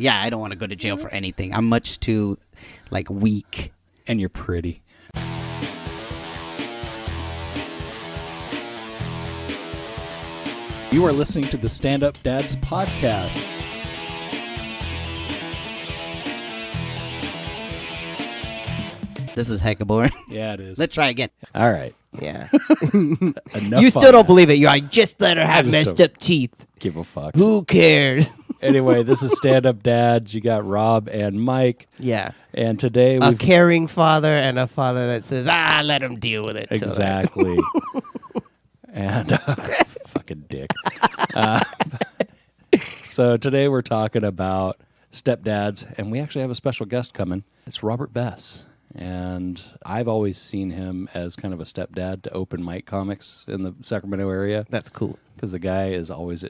Yeah, I don't want to go to jail for anything. I'm much too, weak. And you're pretty. You are listening to the Stand Up Dads podcast. This is hecka boring. Yeah, it is. Let's try again. All right. Yeah. Enough You still don't believe it. I just let her have messed up teeth. Give a fuck. Who cares? Anyway, this is Stand Up Dads. You got Rob and Mike. Yeah. And today a caring father and a father that says, let him deal with it. Exactly. And fucking dick. So today we're talking about stepdads, and we actually have a special guest coming. It's Robert Bess. And I've always seen him as kind of a stepdad to open mic comics in the Sacramento area. That's cool. Because the guy is always,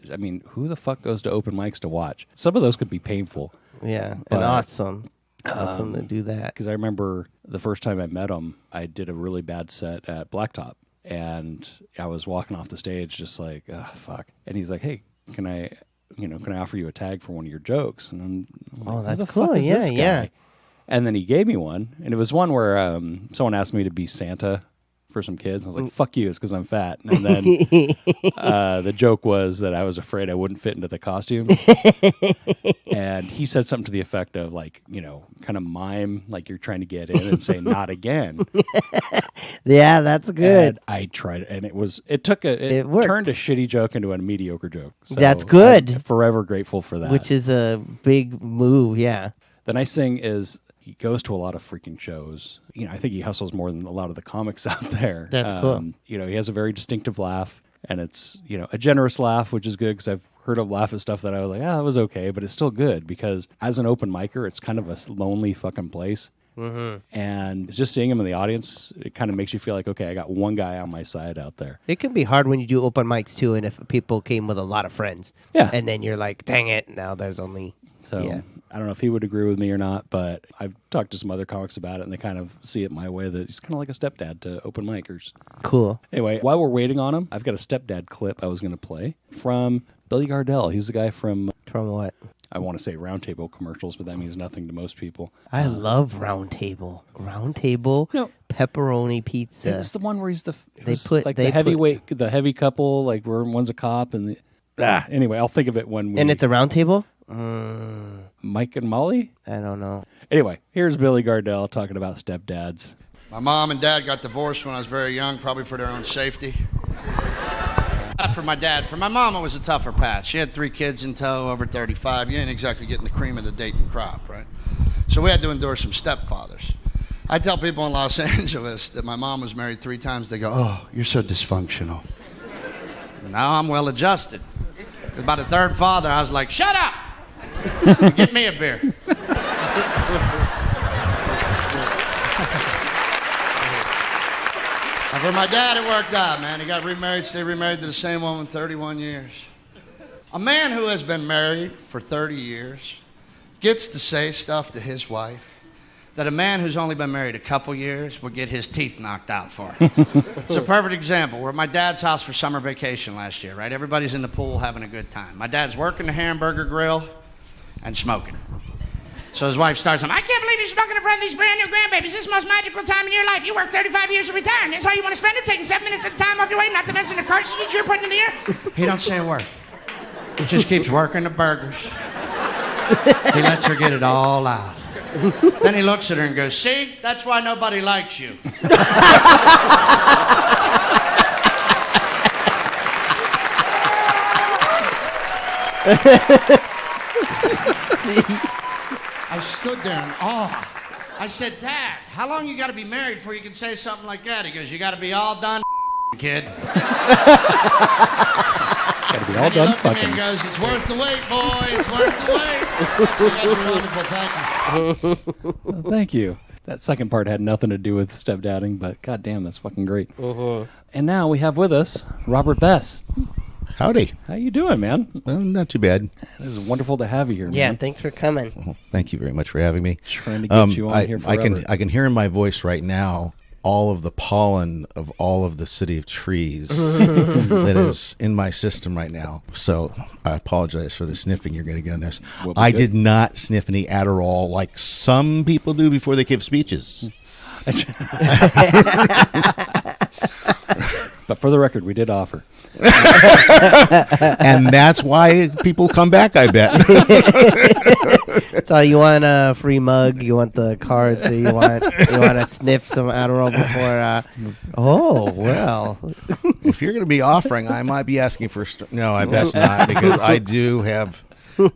who the fuck goes to open mics to watch? Some of those could be painful. Yeah, and awesome. Awesome to do that. Because I remember the first time I met him, I did a really bad set at Blacktop. And I was walking off the stage just like, fuck. And he's like, hey, can I offer you a tag for one of your jokes? And I'm like, oh, that's who the cool. fuck is this guy? Yeah. And then he gave me one, and it was one where someone asked me to be Santa for some kids. I was like, fuck you, it's because I'm fat. And then the joke was that I was afraid I wouldn't fit into the costume. And he said something to the effect of, kind of mime, like you're trying to get in and say, not again. Yeah, that's good. And I tried it, and it turned a shitty joke into a mediocre joke. So that's good. I'm forever grateful for that. Which is a big move, yeah. The nice thing is, he goes to a lot of freaking shows. I think he hustles more than a lot of the comics out there. That's cool. He has a very distinctive laugh, and it's, a generous laugh, which is good because I've heard him laugh at stuff that I was like, that was okay, but it's still good because as an open micer, it's kind of a lonely fucking place. Mm-hmm. And it's just seeing him in the audience, it kind of makes you feel like, okay, I got one guy on my side out there. It can be hard when you do open mics too, and if people came with a lot of friends. Yeah. And then you're like, dang it, now there's only... So yeah. I don't know if he would agree with me or not, but I've talked to some other comics about it, and they kind of see it my way that he's kind of like a stepdad to open micers. Cool. Anyway, while we're waiting on him, I've got a stepdad clip I was going to play from Billy Gardell. He's the guy from... From what? I want to say Roundtable commercials, but that means nothing to most people. I love Roundtable. Roundtable, no. Pepperoni pizza. It's the one where he's the heavy couple, like where one's a cop and anyway, I'll think of it when we... And it's a Roundtable? Mike and Molly? I don't know. Anyway, here's Billy Gardell talking about stepdads. My mom and dad got divorced when I was very young, probably for their own safety. Not for my dad. For my mom, it was a tougher path. She had 3 kids in tow, over 35. You ain't exactly getting the cream of the Dayton crop, right? So we had to endure some stepfathers. I tell people in Los Angeles that my mom was married 3 times. They go, oh, you're so dysfunctional. Now I'm well adjusted. About the 3rd father, I was like, shut up! Get me a beer. For my dad, it worked out, man. He got remarried, stayed remarried to the same woman 31 years. A man who has been married for 30 years gets to say stuff to his wife that a man who's only been married a couple years would get his teeth knocked out for. It's a perfect example. We're at my dad's house for summer vacation last year, right? Everybody's in the pool having a good time. My dad's working the hamburger grill and smoking. So his wife starts him, I can't believe you're smoking in front of these brand new grandbabies. This is the most magical time in your life. You work 35 years to retire, and this is how you want to spend it, taking 7 minutes at a time off your way, not to mention the cartridges you're putting in the air. He don't say a word. He just keeps working the burgers. He lets her get it all out. Then he looks at her and goes, see, that's why nobody likes you. I stood there in awe. I said, Dad, how long you got to be married before you can say something like that? He goes, you got to be all done, kid. Got to be all done fucking. He goes, it's worth the wait, boy. It's worth the wait. You guys are wonderful. Thank you. Well, thank you. That second part had nothing to do with stepdadding, but goddamn, that's fucking great. Uh-huh. And now we have with us Robert Bess. Howdy. How you doing, man? Well, not too bad. It is wonderful to have you here, man. Yeah, thanks for coming. Well, thank you very much for having me. Trying to get you on here forever. I can hear in my voice right now all of the pollen of all of the city of trees that is in my system right now. So I apologize for the sniffing you're going to get on this. I did not sniff any Adderall like some people do before they give speeches. But for the record, we did offer. And that's why people come back, I bet. So you want a free mug? You want the card? So you want to sniff some Adderall before? Oh well. If you're going to be offering, I might be asking for. No, I best not, because I do have,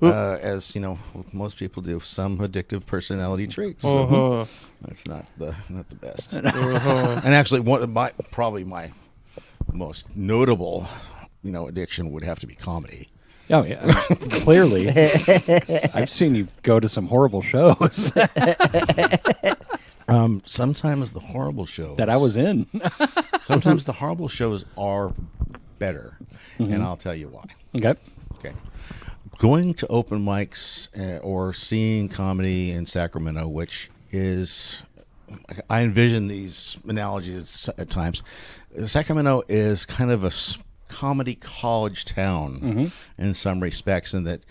as you know, most people do, some addictive personality traits. So that's not the best. And actually, one of my most notable, addiction would have to be comedy. Oh yeah, clearly. I've seen you go to some horrible shows Sometimes the horrible shows that I was in. Sometimes the horrible shows are better, and I'll tell you why. Okay. Going to open mics or seeing comedy in Sacramento, which is, I envision these analogies at times. Sacramento is kind of a comedy college town in some respects, and that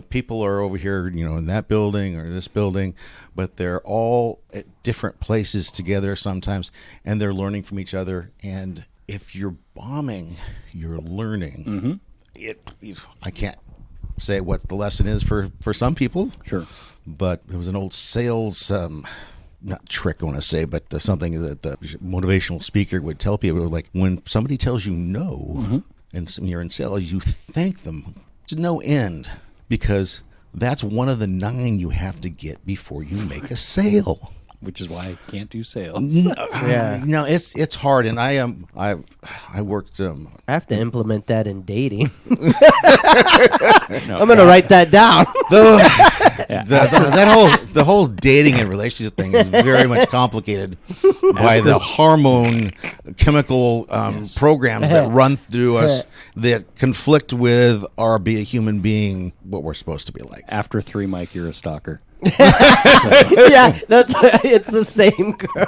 people are over here in that building or this building, but they're all at different places together sometimes, and they're learning from each other. And if you're bombing, you're learning. I can't say what the lesson is for some people, Sure, but it was an old sales not trick, I want to say, but something that the motivational speaker would tell people, like, when somebody tells you no, and you're in sales, you thank them to no end, because that's one of the 9 you have to get before you make a sale. which is why I can't do sales. Yeah. It's hard, and I worked. I have to implement that in dating. I'm going to write that down. The whole dating and relationship thing is very much complicated by the hormone chemical programs that run through us that conflict with our be a human being, what we're supposed to be like. After 3, Mike, you're a stalker. Yeah, it's the same girl.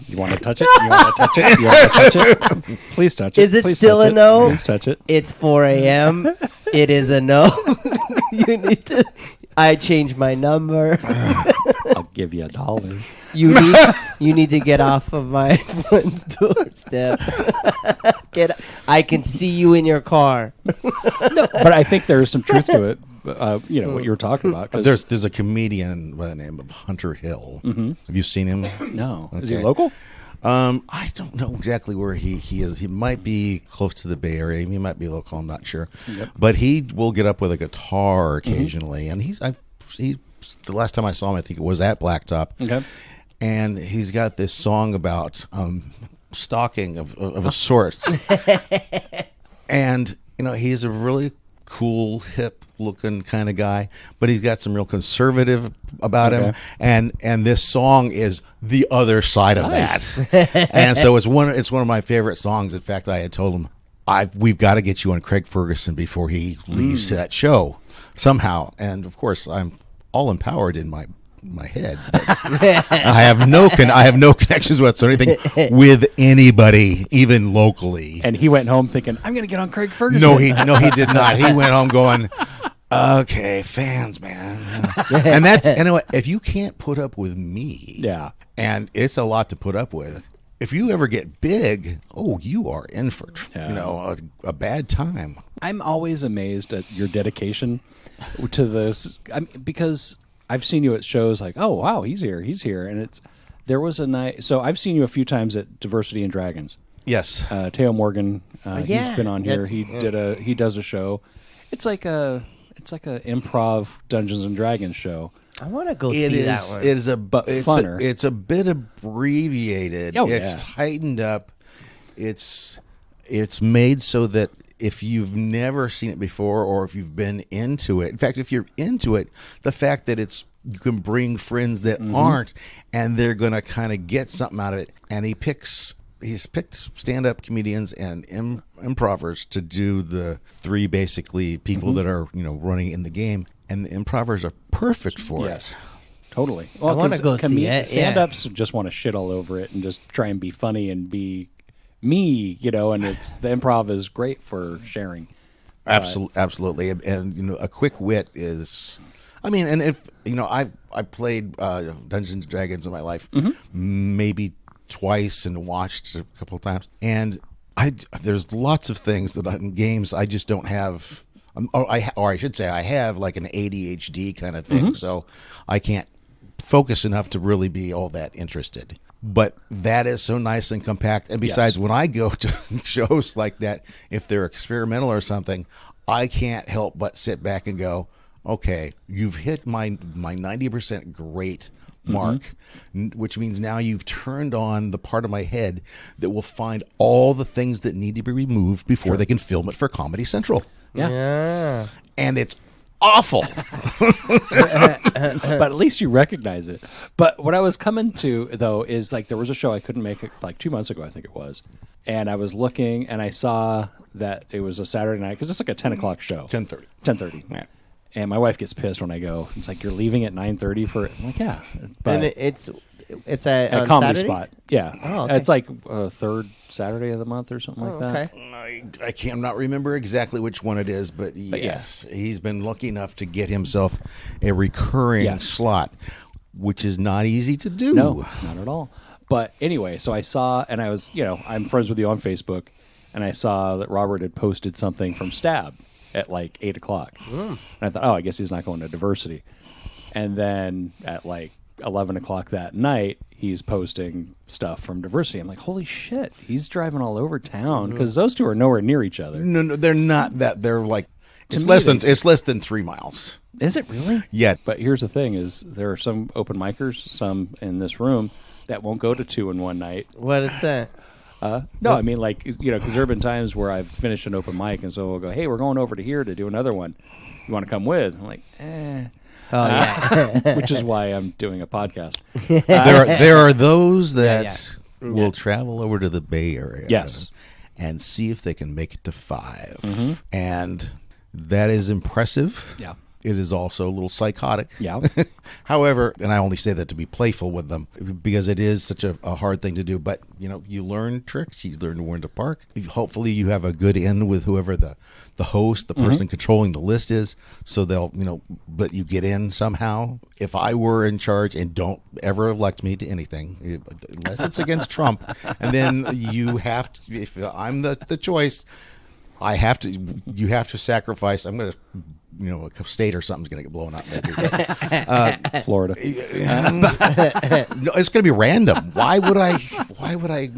You want to touch it? You want to touch it? You want to touch it? Please touch it. Is it Please still touch a it. no? Please touch it. It's 4 a.m. It is a no. You need to. I changed my number. I'll give you $1. You need to get off of my front doorstep. I can see you in your car. No, but I think there is some truth to it. What you were talking about. There's a comedian by the name of Hunter Hill. Have you seen him? No. Okay. Is he local? I don't know exactly where he is. He might be close to the Bay Area. He might be local. I'm not sure. Yep. But he will get up with a guitar occasionally, and the last time I saw him, I think it was at Blacktop. Okay. And he's got this song about stalking of a sort. And he's a really cool, hip looking kind of guy, but he's got some real conservative about him, and this song is the other side of that. And so it's one of my favorite songs. In fact, I had told him we've got to get you on Craig Ferguson before he leaves that show somehow. And of course, I'm all empowered in my head. I have no connections with anything with anybody, even locally. And he went home thinking, I'm going to get on Craig Ferguson. No, he did not. He went home going, okay, fans, man. And that's anyway. If you can't put up with me, and it's a lot to put up with. If you ever get big, you are in for a bad time. I'm always amazed at your dedication to this, because I've seen you at shows like, oh wow, he's here, and there was a night. So I've seen you a few times at Diversity and Dragons. Yes, Teo Morgan, he's been on here. He does a show. It's like a improv Dungeons and Dragons show. I want to go see that one. It is funner. It's a bit abbreviated. Oh, it's tightened up. It's made so that if you've never seen it before, or if you've been into it, in fact, if you're into it, the fact that you can bring friends that aren't, and they're going to kind of get something out of it. And he's picked stand-up comedians and improvers to do the 3 basically people that are running in the game, and the improvers are perfect for it. Totally. I wanna 'cause go see it, Stand-ups just want to shit all over it and just try and be funny and be me, and it's the improv is great for sharing. Absolutely, and a quick wit is, and if I played Dungeons and Dragons in my life, maybe twice, and watched a couple of times, and there's lots of things that in games I just don't have, or I should say I have like an ADHD kind of thing, so I can't focus enough to really be all that interested. But that is so nice and compact. And besides, when I go to shows like that, if they're experimental or something, I can't help but sit back and go, okay, you've hit my 90% great mark, which means now you've turned on the part of my head that will find all the things that need to be removed before they can film it for Comedy Central. Yeah. And it's awful. But at least you recognize it. But what I was coming to, though, is like there was a show I couldn't make it like 2 months ago, I think it was. And I was looking and I saw that it was a Saturday night because it's like a 10 o'clock show. 10:30. 10:30. Yeah. And my wife gets pissed when I go. It's like, you're leaving at 9:30 for it. I'm like, yeah. But And it's at on Comedy Saturdays? Spot. Yeah. Oh, okay. It's like third Saturday of the month or something like that. Okay. I cannot remember exactly which one it is, but yes, he's been lucky enough to get himself a recurring slot, which is not easy to do. No, not at all. But anyway, so I saw, and I was, I'm friends with you on Facebook, and I saw that Robert had posted something from Stab at like 8 o'clock. And I thought, I guess he's not going to Diversity. And then at like 11 o'clock that night, he's posting stuff from Diversity. I'm like, holy shit, he's driving all over town, because those two are nowhere near each other. No, they're not that. They're like, it's me, less than 3 miles. Is it really? Yeah. But here's the thing: is there are some open micers, some in this room, that won't go to 2 in one night. What is that? No, I mean, like, because there have been times where I've finished an open mic, and so we'll go, hey, we're going over to here to do another one. You want to come with? I'm like, Oh, yeah. which is why I'm doing a podcast. There are those that Yeah. will travel over to the Bay Area. Yes. And see if they can make it to 5. And that is impressive. Yeah. It is also a little psychotic. Yeah. However, and I only say that to be playful with them, because it is such a hard thing to do. But, you learn tricks. You learn when to park. Hopefully you have a good in with whoever the host, the person controlling the list is, so they'll, but you get in somehow. If I were in charge, and don't ever elect me to anything, unless it's against Trump, and then you have to, if I'm the choice, you have to sacrifice. I'm going to, a state or something's going to get blown up. Maybe. Florida. No, it's going to be random. Why would I?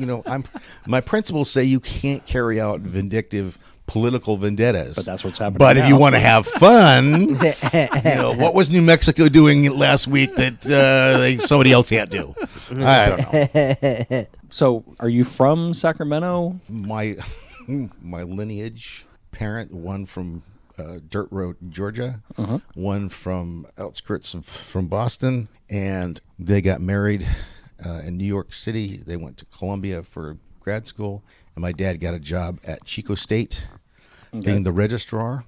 My principles say you can't carry out vindictive political vendettas. But that's what's happening But if now. you want to have fun, what was New Mexico doing last week that somebody else can't do? I don't know. So, are you from Sacramento? My lineage, one from Dirt Road, Georgia, one from outskirts from Boston, and they got married in New York City. They went to Columbia for grad school, and my dad got a job at Chico State, being the registrar,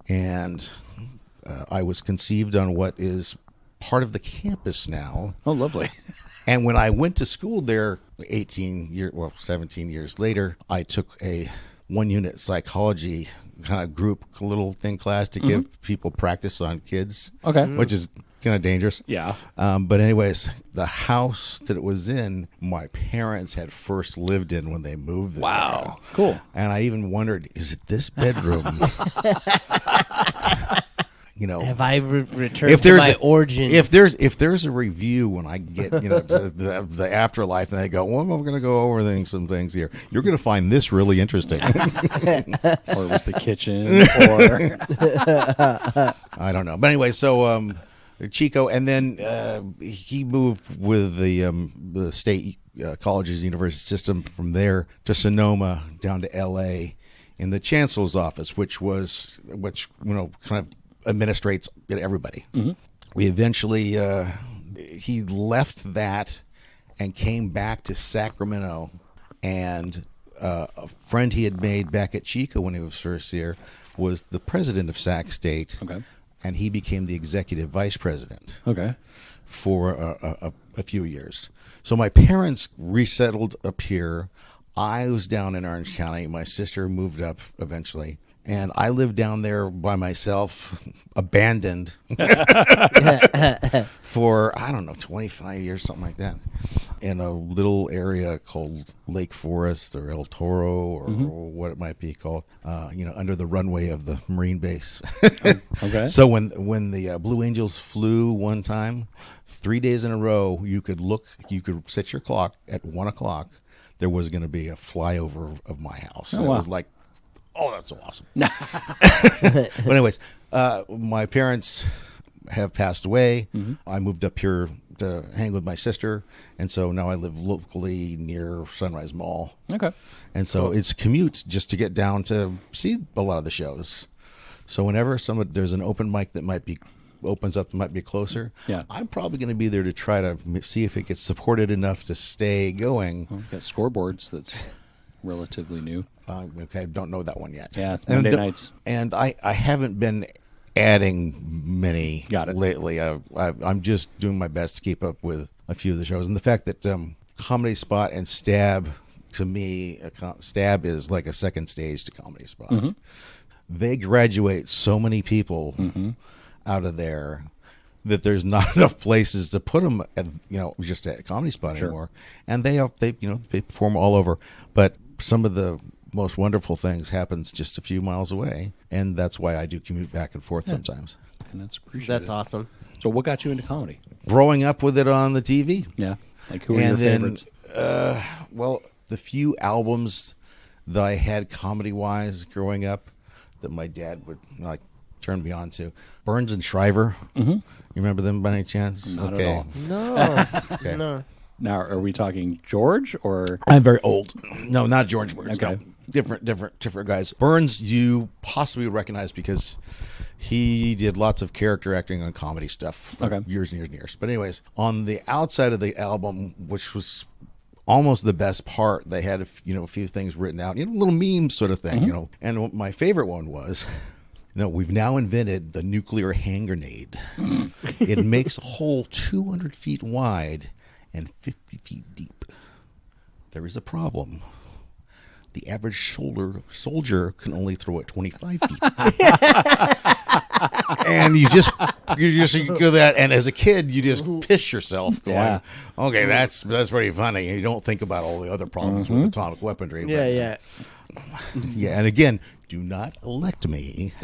and I was conceived on what is part of the campus now. Oh, lovely. And when I went to school there 17 years later, I took a 1-unit psychology kind of group little thing class to give people practice on kids. Okay. Which is kind of dangerous. Yeah. But anyways, the house that it was in, my parents had first lived in when they moved there. Wow. Cool. And I even wondered, is it this bedroom? Have I returned to my origin? If there's a review when I get to the afterlife, and they go, well, I'm going to go over some things here, you're going to find this really interesting. Or it was the kitchen, or I don't know. But anyway, so Chico, and then he moved with the state colleges, university system from there to Sonoma down to L.A. in the chancellor's office, which kind of administrates everybody. We eventually he left that and came back to Sacramento, and a friend he had made back at Chico when he was first here was the president of Sac State. Okay. and he became the executive vice president Okay. for a few years. So my parents resettled up here. I was down in Orange County. My sister moved up eventually. And I lived down there by myself, abandoned, for, I don't know, 25 years, something like that, in a little area called Lake Forest or El Toro or what it might be called, under the runway of the Marine base. Okay. So when the Blue Angels flew one time, 3 days in a row, you could set your clock at 1 o'clock. There was going to be a flyover of my house. And wow. It was like, oh, that's so awesome. But anyways, my parents have passed away. I moved up here to hang with my sister, and so now I live locally near Sunrise Mall. Okay. And so it's a commute just to get down to see a lot of the shows. So whenever there's an open mic that opens up, that might be closer, Yeah. I'm probably going to be there to try to see if it gets supported enough to stay going. Well, got scoreboards that's relatively new. Okay, don't know that one yet. Yeah, it's Monday nights. And I haven't been adding many Got it. lately. I'm just doing my best to keep up with a few of the shows. And the fact that Comedy Spot and Stab, to me, Stab is like a second stage to Comedy Spot. They graduate so many people out of there that there's not enough places to put them at, just at Comedy Spot anymore. And they perform all over. But some of the most wonderful things happens just a few miles away, and that's why I do commute back and forth sometimes. And that's appreciated. That's awesome. So what got you into comedy? Growing up with it on the TV. Yeah. Like who are your favorites? Well, the few albums that I had comedy-wise growing up that my dad would turn me on to. Burns and Shriver. You remember them by any chance? Not at all. No. Okay. No. Now, are we talking George or? I'm very old. No, not George Burns. Okay. No. Different guys. Burns, you possibly recognize because he did lots of character acting on comedy stuff for years and years and years. But anyways, on the outside of the album, which was almost the best part, they had a few things written out, little memes sort of thing, And my favorite one was, we've now invented the nuclear hand grenade. It makes a hole 200 feet wide and 50 feet deep. There is a problem. The average soldier can only throw it 25 feet. And you just go that, and as a kid, you just piss yourself going, okay, that's pretty funny. And you don't think about all the other problems with atomic weaponry. Yeah. Yeah, and again, do not elect me.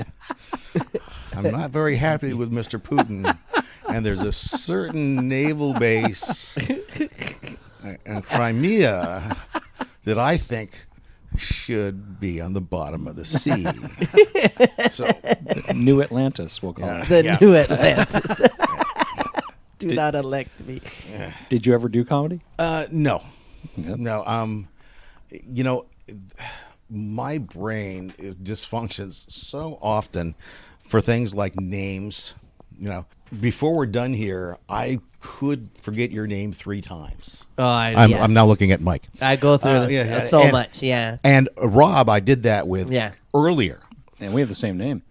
I'm not very happy with Mr. Putin. And there's a certain naval base in Crimea that I think should be on the bottom of the sea. So, New Atlantis, we'll call it. The New Atlantis. Do not elect me. Did you ever do comedy? No. Yep. No. My brain dysfunctions so often for things like names. Before we're done here, I could forget your name 3 times. Oh, I'm now looking at Mike. I go through this so much. Yeah. And Rob, I did that with earlier. And we have the same name.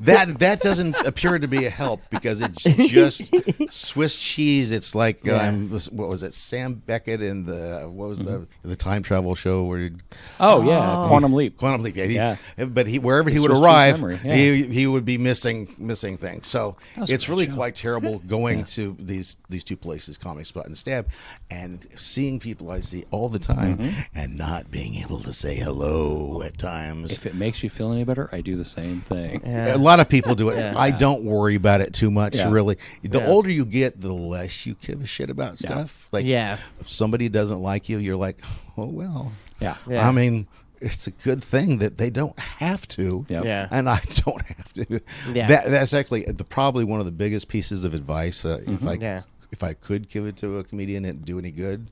That doesn't appear to be a help because it's just Swiss cheese. It's like what was it? Sam Beckett in the the time travel show where Quantum Leap. Quantum Leap. Yeah. But wherever he would Swiss cheese arrive, memory, yeah. he would be missing things. So it's really quite terrible going to these 2 places, Comedy Spot and Stab, and seeing people I see all the time and not being able to say hello at times. If it makes you feel any better, I do the same thing. A lot of people do it. I don't worry about it too much, really. The older you get, the less you give a shit about stuff. Like, if somebody doesn't like you, you're like, oh, well. Yeah. I mean, it's a good thing that they don't have to. And I don't have to. That's actually probably one of the biggest pieces of advice. If I could give it to a comedian and do any good,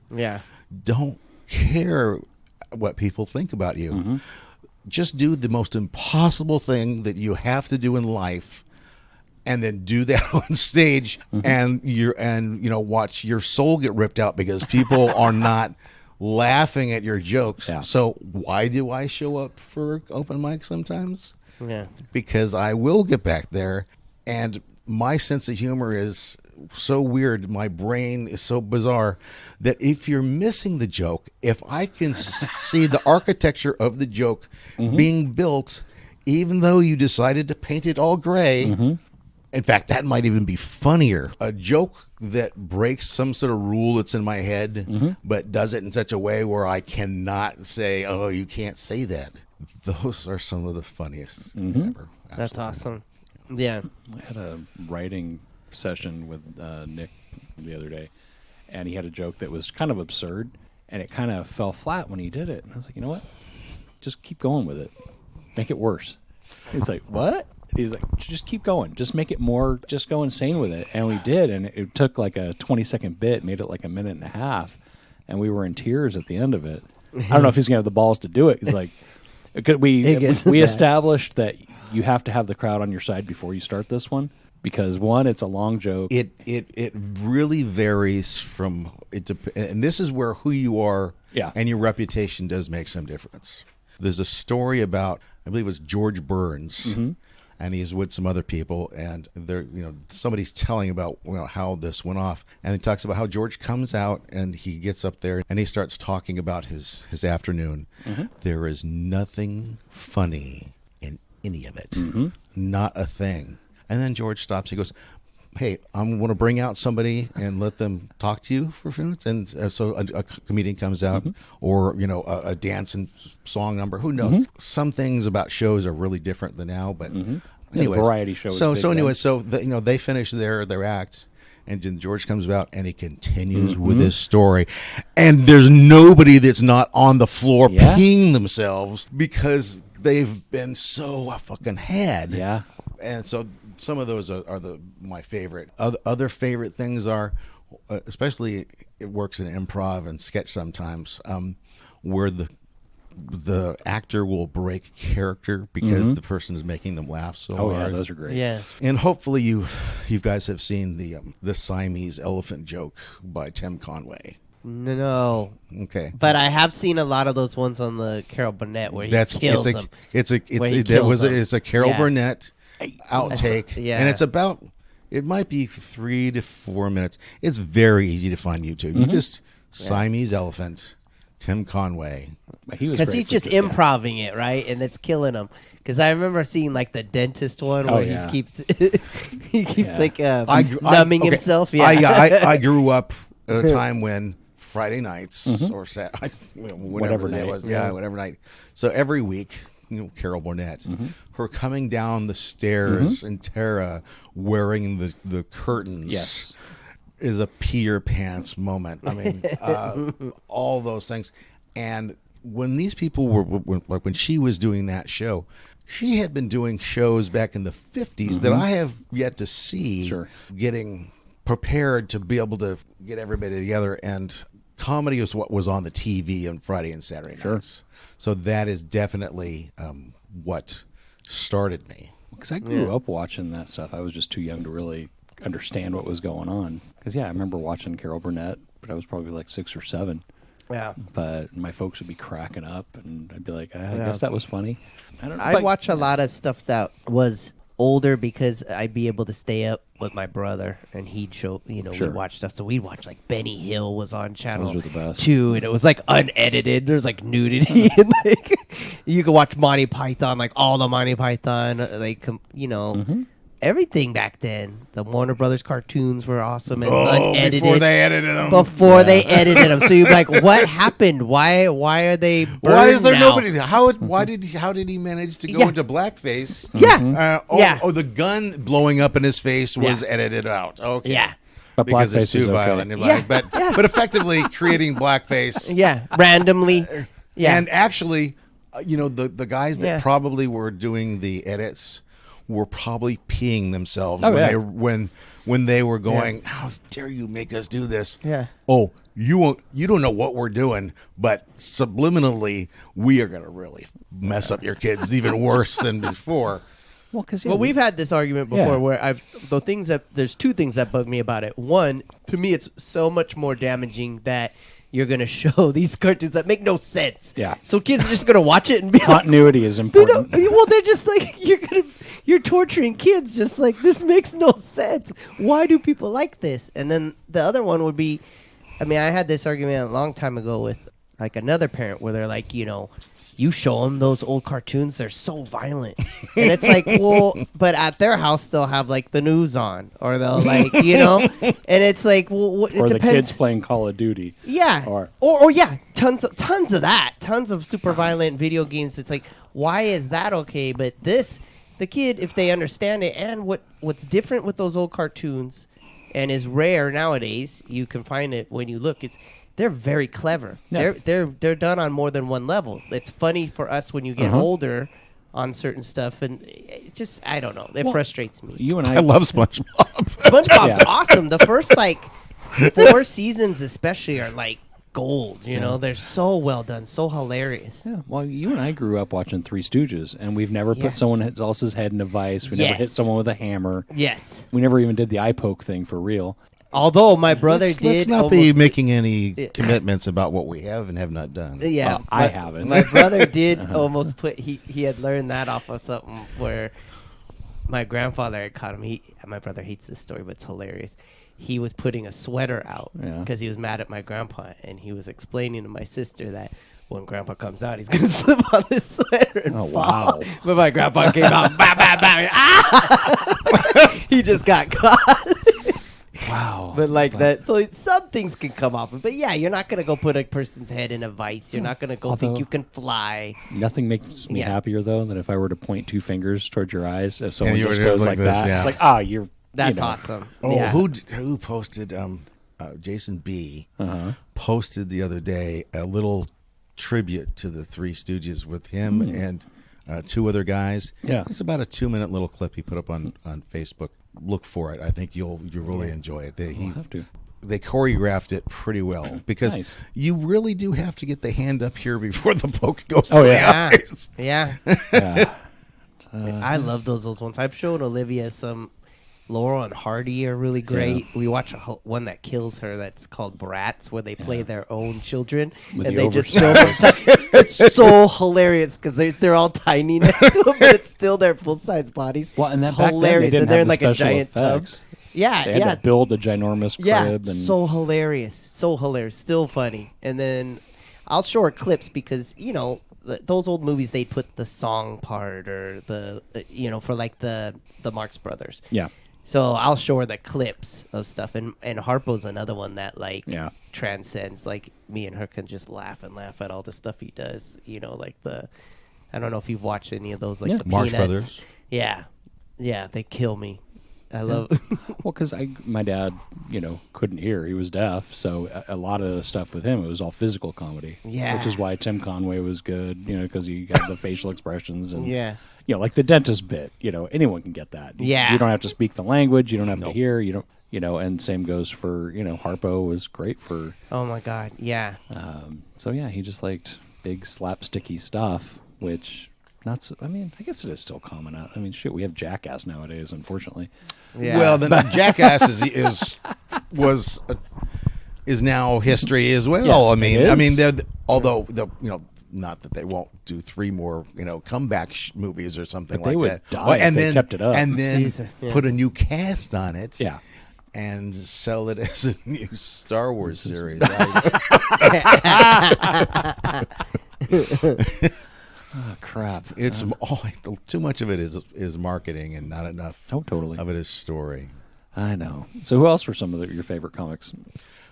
don't care what people think about you. Just do the most impossible thing that you have to do in life, and then do that on stage, and watch your soul get ripped out because people are not laughing at your jokes. So why do I show up for open mic sometimes? Yeah. because I will get back there, and my sense of humor is so weird. My brain is so bizarre that if you're missing the joke, if I can see the architecture of the joke being built, even though you decided to paint it all gray, in fact, that might even be funnier. A joke that breaks some sort of rule that's in my head, but does it in such a way where I cannot say, oh, you can't say that. Those are some of the funniest ever. That's Absolutely. awesome. Yeah. I had a writing session with Nick the other day, and he had a joke that was kind of absurd, and it kind of fell flat when he did it. And I was like, you know what? Just keep going with it. Make it worse. He's like, what? He's like, just keep going. Just make it more, just go insane with it. And we did, and it took like a 20-second bit, made it like a minute and a half, and we were in tears at the end of it. I don't know if he's going to have the balls to do it. He's like, because we established that you have to have the crowd on your side before you start this one, because one, it's a long joke. It really varies from it, and this is where who you are and your reputation does make some difference. There's a story about, I believe it was George Burns, and he's with some other people, and they're, somebody's telling about how this went off, and he talks about how George comes out and he gets up there and he starts talking about his afternoon. There is nothing funny in any of it, not a thing. And then George stops. He goes, hey, I'm going to bring out somebody and let them talk to you for a few minutes. And so a comedian comes out, or, a dance and song number. Who knows? Some things about shows are really different than now. But anyway, variety shows. They finish their act. And then George comes out and he continues with his story. And there's nobody that's not on the floor peeing themselves because they've been so fucking had. Yeah. And so some of those are my favorite. Other favorite things are, especially it works in improv and sketch sometimes, where the actor will break character because the person is making them laugh so hard. Yeah, those are great. Yeah. And hopefully you guys have seen the Siamese elephant joke by Tim Conway. No. Okay. But I have seen a lot of those ones on the Carol Burnett where he kills them. It's a Carol Burnett outtake, and it's about, it might be 3 to 4 minutes. It's very easy to find YouTube. You just Siamese elephant, Tim Conway, because he's just improvising it, right, and it's killing him. Because I remember seeing like the dentist one where he keeps numbing himself. I grew up at a time when Friday nights or whatever night was, whatever night. So every week, Carol Burnett, her coming down the stairs in Tara wearing the curtains is a pee your pants moment. I mean, all those things. And when these people when she was doing that show, she had been doing shows back in the 50s that I have yet to see, getting prepared to be able to get everybody together. And comedy was what was on the TV on Friday and Saturday nights. So that is definitely what started me. Because I grew up watching that stuff. I was just too young to really understand what was going on. Because, I remember watching Carol Burnett, but I was probably like 6 or 7. Yeah. But my folks would be cracking up, and I'd be like, I guess that was funny. I don't know. I'd watch a lot of stuff that was older because I'd be able to stay up with my brother, and he'd show, we'd watch stuff. So we'd watch, like, Benny Hill was on Channel 2, and it was, like, unedited. There's, like, nudity. And, like, you could watch Monty Python, like, all the Monty Python, like, everything back then. The Warner Brothers cartoons were awesome and unedited. Before they edited them. They edited them. So you're like, what happened? Why are they burned Why is there now? nobody? How did he manage to go into blackface? The gun blowing up in his face was edited out. Okay. Yeah. But because it's too okay. violent. But effectively creating blackface. Randomly. Yeah. And actually, the guys that probably were doing the edits were probably peeing themselves when they were going, how dare you make us do this? Yeah. Oh, you don't know what we're doing, but subliminally we are going to really mess up your kids even worse than before. Well, we've had this argument before where there's two things that bug me about it. One, to me, it's so much more damaging that you're going to show these cartoons that make no sense. Yeah. So kids are just going to watch it and be like, Continuity is important. well, they're just like, you're torturing kids. Just like, this makes no sense. Why do people like this? And then the other one would be, I mean, I had this argument a long time ago with like another parent where they're like, you show them those old cartoons, they're so violent. And it's like, well, but at their house, they'll have like the news on, or they'll like, and it's like, well, it or depends. the kids playing Call of Duty. Yeah. Or yeah, tons of that. Tons of super violent video games. It's like, why is that okay? But the kid, if they understand it, and what's different with those old cartoons and is rare nowadays, you can find it when you look, they're very clever. Yeah. They're done on more than one level. It's funny for us when you get older on certain stuff, and it just, I don't know. It frustrates me. You and I love SpongeBob. SpongeBob's awesome. The first like 4 seasons especially are like gold. They're so well done, so hilarious. Yeah. Well, you and I grew up watching Three Stooges, and we've never put someone else's head in a vice. We never hit someone with a hammer. Yes. We never even did the eye poke thing for real. Although my brother did. Let's not be making any commitments about what we have and have not done. Yeah, I haven't. My brother did almost put. He had learned that off of something where my grandfather had caught him. My brother hates this story, but it's hilarious. He was putting a sweater out because he was mad at my grandpa, and he was explaining to my sister that when grandpa comes out, he's gonna slip on this sweater and fall. Wow. But my grandpa came out, bah, bah, bah, ah! He just got caught. Wow. But like that, so some things can come off. But yeah, you're not going to go put a person's head in a vice. You're not going to go think you can fly. Nothing makes me happier, though, than if I were to point 2 fingers towards your eyes. If someone you just were goes like like this, that, yeah. it's like, you're... That's awesome. Oh, yeah. who posted, Jason B. Posted the other day a little tribute to the Three Stooges with him and 2 other guys. Yeah. It's about a 2-minute little clip he put up on Facebook. Look for it. I think you'll really enjoy it. We'll have to. They choreographed it pretty well because you really do have to get the hand up here before the poke goes to the eyes. Yeah. I love those old ones. I've shown Olivia some. Laurel and Hardy are really great. Yeah. We watch one that kills her that's called Brats, where they play their own children. With and the they just film It's so hilarious because they're all tiny next to them, but it's still their full-size bodies. Well, and that it's hilarious. Then, and they're in like a giant tub. Yeah, they had to build a ginormous crib. Yeah, and so hilarious. So hilarious. Still funny. And then I'll show her clips because, those old movies, they'd put the song part or the, for like the Marx Brothers. Yeah. So I'll show her the clips of stuff, and Harpo's another one that transcends. Like me and her can just laugh at all the stuff he does. Like I don't know if you've watched any of those, like the Marx Peanuts. Brothers. Yeah, they kill me. I love. Well, because my dad, couldn't hear; he was deaf, so a lot of the stuff with him, it was all physical comedy. Yeah, which is why Tim Conway was good. Because you got the facial expressions and like the dentist bit, anyone can get that. Yeah. You don't have to speak the language. You don't have to hear. You don't, and same goes for, Harpo was great for. Oh my God. Yeah. So yeah, he just liked big slapsticky stuff, which I guess it is still common. I mean, shit, we have Jackass nowadays, unfortunately. Yeah. Well, then Jackass is now history as well. Yes, I mean, although not that they won't do 3 more, comeback movies or something but they like would that. Die if they kept it up. And then put a new cast on it. Yeah. And sell it as a new Star Wars series. Oh, crap. It's too much of it is marketing and not enough totally. of it is story. I know. So who else were some of your favorite comics?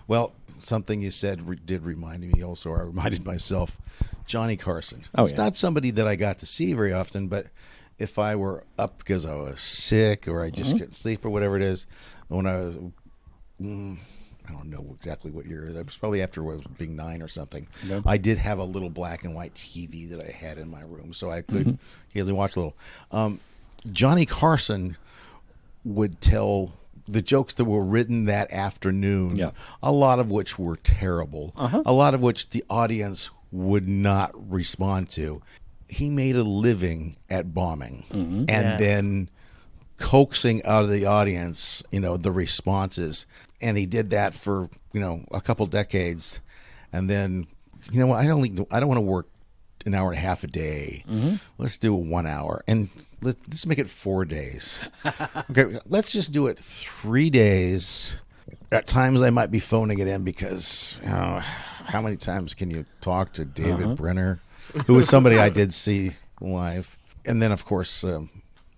Well, something you said did remind me also, or I reminded myself, Johnny Carson. It's not somebody that I got to see very often, but if I were up because I was sick or I just couldn't sleep or whatever it is, when I was... I don't know exactly what year. That was probably after I was being 9 or something. Yep. I did have a little black and white TV that I had in my room, so I could easily watch a little. Johnny Carson would tell the jokes that were written that afternoon, a lot of which were terrible, a lot of which the audience would not respond to. He made a living at bombing and then coaxing out of the audience, the responses. And he did that for, a couple decades. and then what? I don't want to work an hour and a half a day. Let's do 1 hour, and let's make it 4 days. Okay, let's just do it 3 days. At times I might be phoning it in because how many times can you talk to David Brenner, who was somebody I did see live, and then of course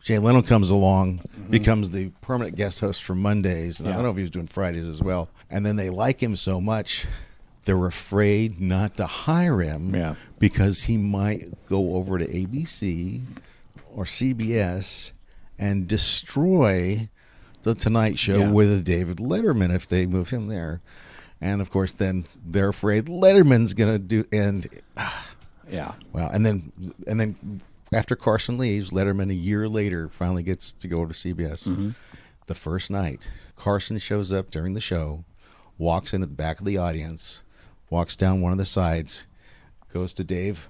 Jay Leno comes along, becomes the permanent guest host for Mondays, and I don't know if he was doing Fridays as well. And then they like him so much, they're afraid not to hire him because he might go over to ABC or CBS and destroy the Tonight Show with David Letterman if they move him there. And of course, then they're afraid Letterman's going to do well, and then after Carson leaves, Letterman a year later finally gets to go to CBS. The first night, Carson shows up during the show, walks in at the back of the audience, walks down one of the sides, goes to Dave,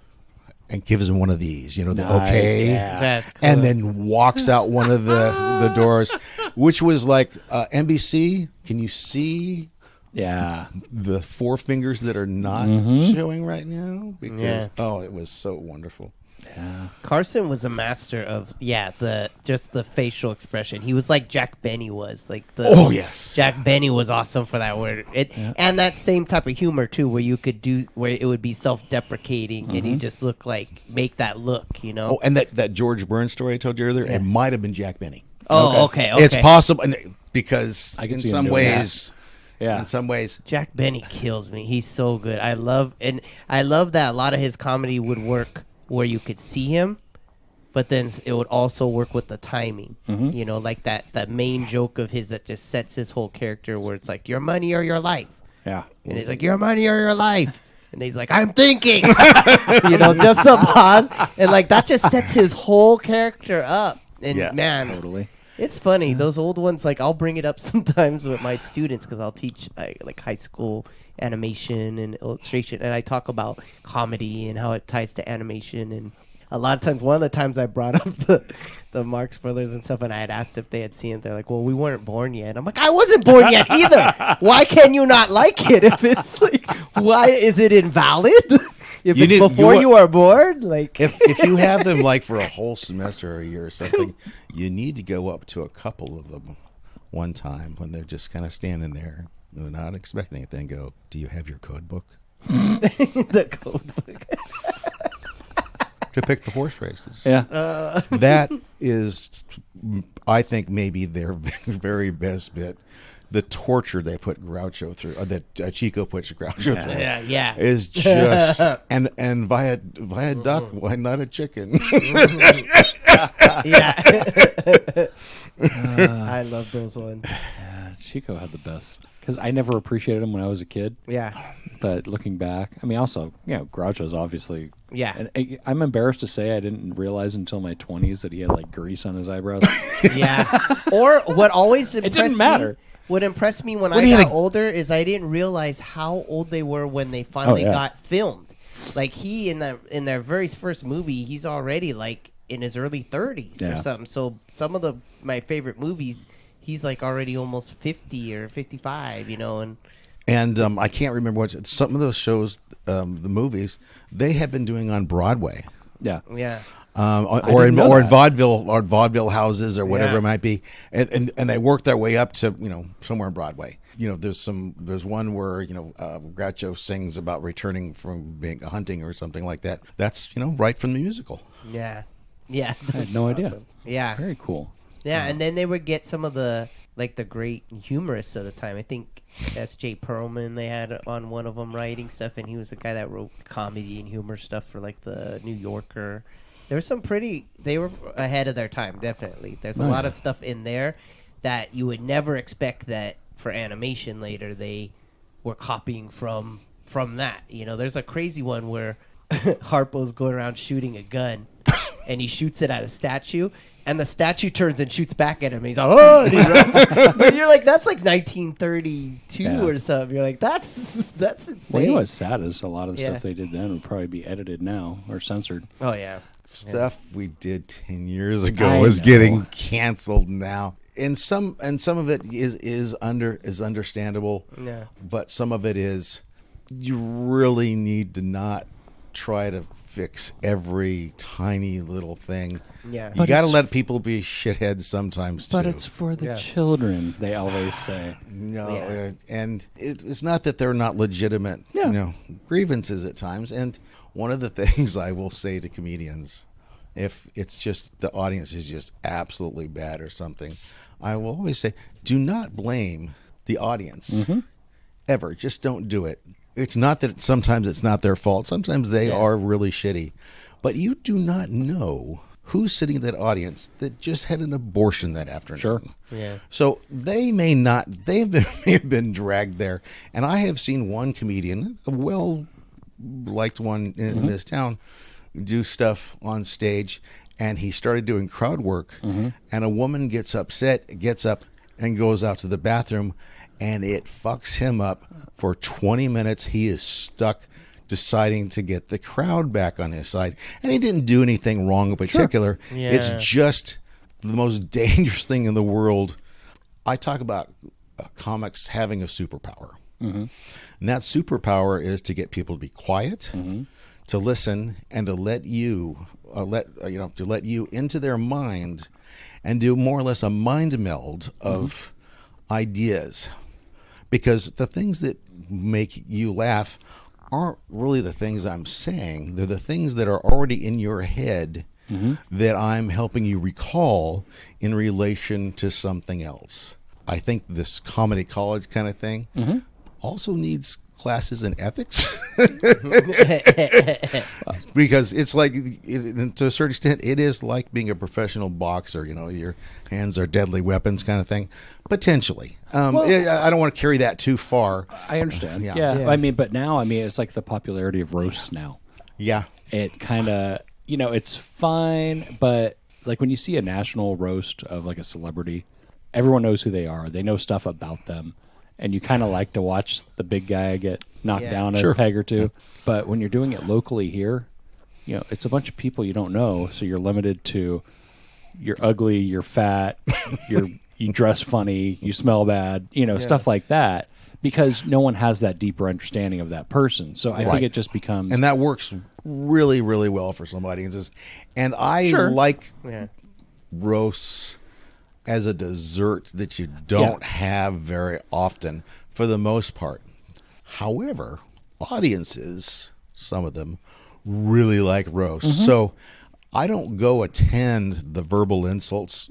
and gives him one of these, the okay, and then walks out one of the doors, which was like NBC. Can you see? The four fingers that are not showing right now because it was so wonderful. Carson was a master of the facial expression. He was like Jack Benny was Jack Benny was awesome for that word. And that same type of humor too, where you could do where it would be self-deprecating and you just make that look, Oh, and that George Burns story I told you earlier, it might have been Jack Benny. Oh, okay. It's possible because I can in see some him doing ways. Yeah. In some ways, Jack Benny kills me. He's so good. I love that a lot of his comedy would work where you could see him, but then it would also work with the timing. Like that main joke of his that just sets his whole character where it's like your money or your life. Yeah. And he's like your money or your life. And he's like, I'm thinking. Just the pause. And like that just sets his whole character up. And man, totally. It's funny. Those old ones, like I'll bring it up sometimes with my students because I'll teach like high school animation and illustration, and I talk about comedy and how it ties to animation. And a lot of times, one of the times I brought up the Marx Brothers and stuff, and I had asked if they had seen it. They're like, "Well, we weren't born yet." I'm like, "I wasn't born yet either. Why can you not like it? If it's like, why is it invalid?" If it's before you are bored, like if you have them like for a whole semester or a year or something, you need to go up to a couple of them one time when they're just kind of standing there, they're not expecting it. Then go, "Do you have your code book?" The code book to pick the horse races. Yeah, that is, I think, maybe their very best bit. The torture they put Groucho through, or that Chico puts Groucho through, is just and via duck, why not a chicken? I love those ones. Chico had the best because I never appreciated him when I was a kid. Yeah, but looking back, I mean, also, Groucho's obviously. Yeah, and I'm embarrassed to say I didn't realize until my 20s that he had like grease on his eyebrows. Or what always impressed it didn't matter. Me. What impressed me when I got older is I didn't realize how old they were when they finally got filmed. Like he in their very first movie, he's already like in his early 30s or something. So some of my favorite movies, he's like already almost 50 or 55, and I can't remember what some of those shows, the movies they had been doing on Broadway. Yeah. Or in vaudeville houses or whatever it might be, and they work their way up to somewhere on Broadway. There's one where Groucho sings about returning from being hunting or something like that. That's right from the musical. Yeah. I had no idea. Yeah, very cool. Yeah, and then they would get some of the great humorists of the time. I think S.J. Perlman they had on one of them writing stuff, and he was the guy that wrote comedy and humor stuff for like the New Yorker. There was they were ahead of their time, definitely. There's a lot of stuff in there that you would never expect that for animation later they were copying from that. There's a crazy one where Harpo's going around shooting a gun and he shoots it at a statue and the statue turns and shoots back at him. And he's like, "Oh!" And he runs. But you're like, that's like 1932 or something. You're like, that's insane. Well, what's sad is a lot of the stuff they did then would probably be edited now or censored. Oh yeah. Stuff we did 10 years ago is getting canceled now. And some of it is understandable. Yeah. But some of it is you really need to not try to fix every tiny little thing. Yeah. You got to let people be shitheads sometimes, too. But it's for the children, they always say. No, and it's not that they're not legitimate, grievances at times. And one of the things I will say to comedians, if it's just the audience is just absolutely bad or something, I will always say, do not blame the audience ever. Just don't do it. It's not that sometimes it's not their fault. Sometimes they are really shitty. But you do not know who's sitting in that audience that just had an abortion that afternoon. Sure. Yeah. So they may have been dragged there. And I have seen one comedian, a well-liked one in this town, do stuff on stage, and he started doing crowd work, and a woman gets up and goes out to the bathroom, and it fucks him up for 20 minutes. He is stuck deciding to get the crowd back on his side. And he didn't do anything wrong in particular. Sure. Yeah. It's just the most dangerous thing in the world. I talk about comics having a superpower. And that superpower is to get people to be quiet, to listen, and to let you into their mind and do more or less a mind meld of ideas. Because the things that make you laugh aren't really the things I'm saying. They're the things that are already in your head that I'm helping you recall in relation to something else. I think this comedy college kind of thing also needs classes in ethics. Because it's like, to a certain extent, it is like being a professional boxer. Your hands are deadly weapons kind of thing. Potentially. I don't want to carry that too far. I understand. Yeah. I mean, but now, it's like the popularity of roasts now. Yeah. It kind of, it's fine, but like when you see a national roast of like a celebrity, everyone knows who they are. They know stuff about them. And you kind of like to watch the big guy get knocked down a peg or two. But when you're doing it locally here, it's a bunch of people you don't know. So you're limited to you're ugly, you're fat, you dress funny, you smell bad, stuff like that. Because no one has that deeper understanding of that person. So I think it just becomes... And that works really, really well for some audiences. And I like roasts as a dessert that you don't have very often for the most part. However, audiences, some of them, really like roasts. So I don't go attend the verbal insults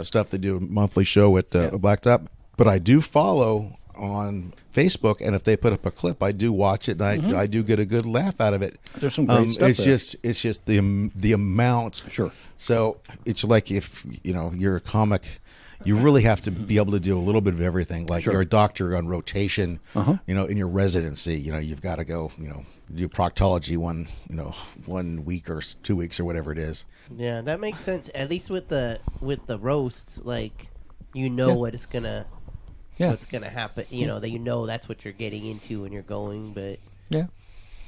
stuff they do a monthly show at Blacktop, but I do follow on Facebook, and if they put up a clip, I do watch it, and I do get a good laugh out of it. There's some great stuff it's there. just the amount. Sure. So it's like if you're a comic, you really have to be able to do a little bit of everything. Like you're a doctor on rotation, in your residency. You've got to go, do proctology one week or 2 weeks or whatever it is. Yeah, that makes sense. At least with the roasts, like what it's gonna. Yeah. What's going to happen, that that's what you're getting into when you're going, but... Yeah.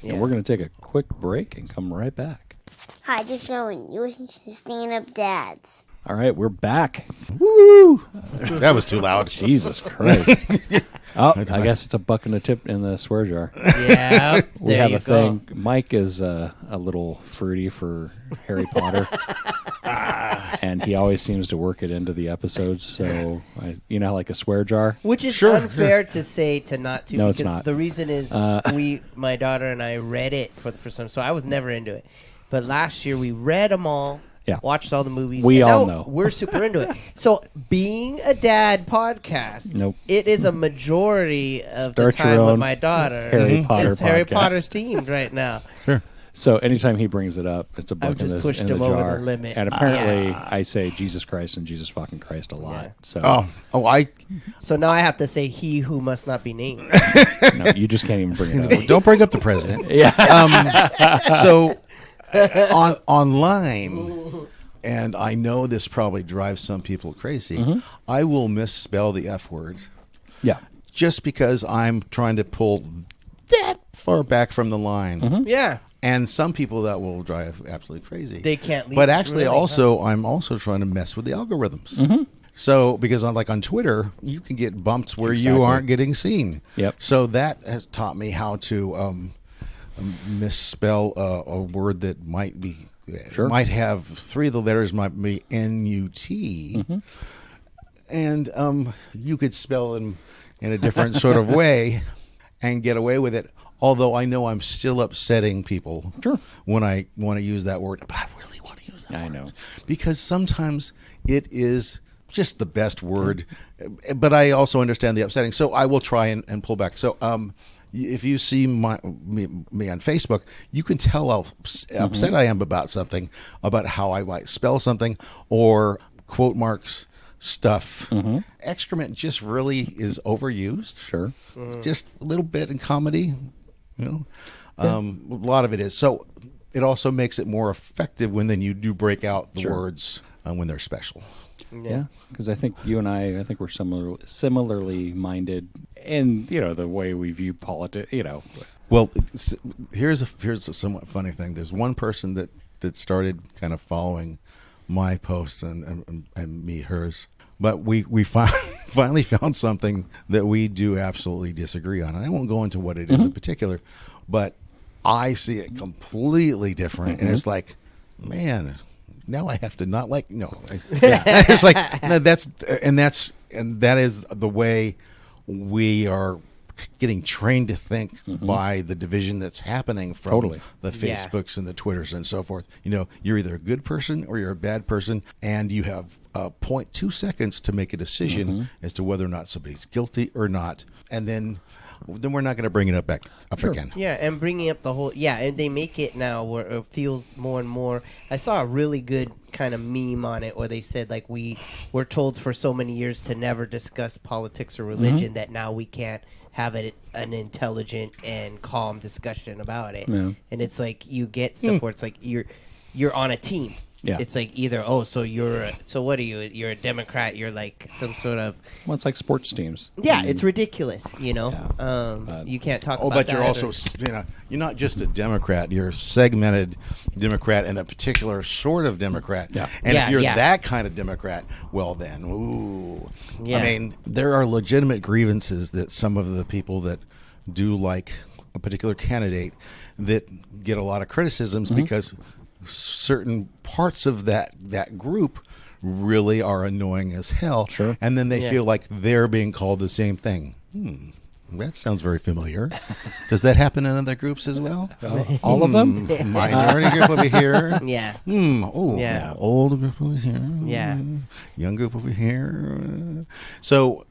And we're going to take a quick break and come right back. Hi, this is Owen. You listen to Stand-Up Dads. All right, we're back. Woo! That was too loud. Jesus Christ. I guess it's a buck and a tip in the swear jar. Yeah, we have a thing. Mike is a little fruity for Harry Potter. And he always seems to work it into the episodes. So, like a swear jar. Which is unfair to say to not to. No, because it's not. The reason is my daughter and I read it for the first time. So I was never into it. But last year we read them all. Yeah. Watched all the movies. We all know. We're super into it. So being a dad podcast, it is a majority of the time with my daughter. Harry Potter it's Harry Potter themed right now. Sure. So anytime he brings it up, it's a buck in the jar. Over the limit. And apparently I say Jesus Christ and Jesus fucking Christ a lot. Yeah. So So now I have to say he who must not be named. No, you just can't even bring it up. Don't bring up the president. So online, and I know this probably drives some people crazy, I will misspell the F word. Yeah. Just because I'm trying to pull that far back from the line. Yeah. And some people that will drive absolutely crazy. They can't leave. But actually, I'm also trying to mess with the algorithms. So, because on Twitter, you can get bumped where you aren't getting seen. Yep. So that has taught me how to misspell a word that might have 3 of the letters might be N-U-T, and you could spell them in a different sort of way and get away with it. Although I know I'm still upsetting people when I want to use that word, but I really want to use that word. I know. Because sometimes it is just the best word, but I also understand the upsetting. So I will try and pull back. So if you see me on Facebook, you can tell how upset I am about something, about how I might spell something, or quote marks stuff. Excrement just really is overused. Sure. Just a little bit in comedy, a lot of it is. So it also makes it more effective when then you do break out the words when they're special. Yeah, because I think you and I think we're similarly minded in the way we view politics. Well, here's a somewhat funny thing. There's one person that started kind of following my posts and me hers, but we finally found something that we do absolutely disagree on. And I won't go into what it is in particular, but I see it completely different, and it's like, man. Now I have to not like it's like no, that is the way we are getting trained to think by the division that's happening from the Facebooks and the Twitters and so forth. You're either a good person or you're a bad person, and you have 0.2 seconds to make a decision as to whether or not somebody's guilty or not, and then we're not going to bring it up again. Yeah, and bringing up the whole and they make it now where it feels more and more. I saw a really good kind of meme on it where they said like we were told for so many years to never discuss politics or religion that now we can't have an intelligent and calm discussion about it. Yeah. And it's like you get stuff where it's like you're on a team. Yeah. It's like either, so what are you? You're a Democrat. You're like some sort of... Well, it's like sports teams. Yeah, it's ridiculous, you can't talk about that. But you're also, you're not just a Democrat. You're a segmented Democrat and a particular sort of Democrat. Yeah. And if you're that kind of Democrat, well then, ooh. Yeah. I mean, there are legitimate grievances that some of the people that do like a particular candidate that get a lot of criticisms because... certain parts of that group really are annoying as hell. Sure. And then they feel like they're being called the same thing. That sounds very familiar. Does that happen in other groups as well? All of them? Minority group over here. Yeah. Old group over here. Yeah. Young group over here. So,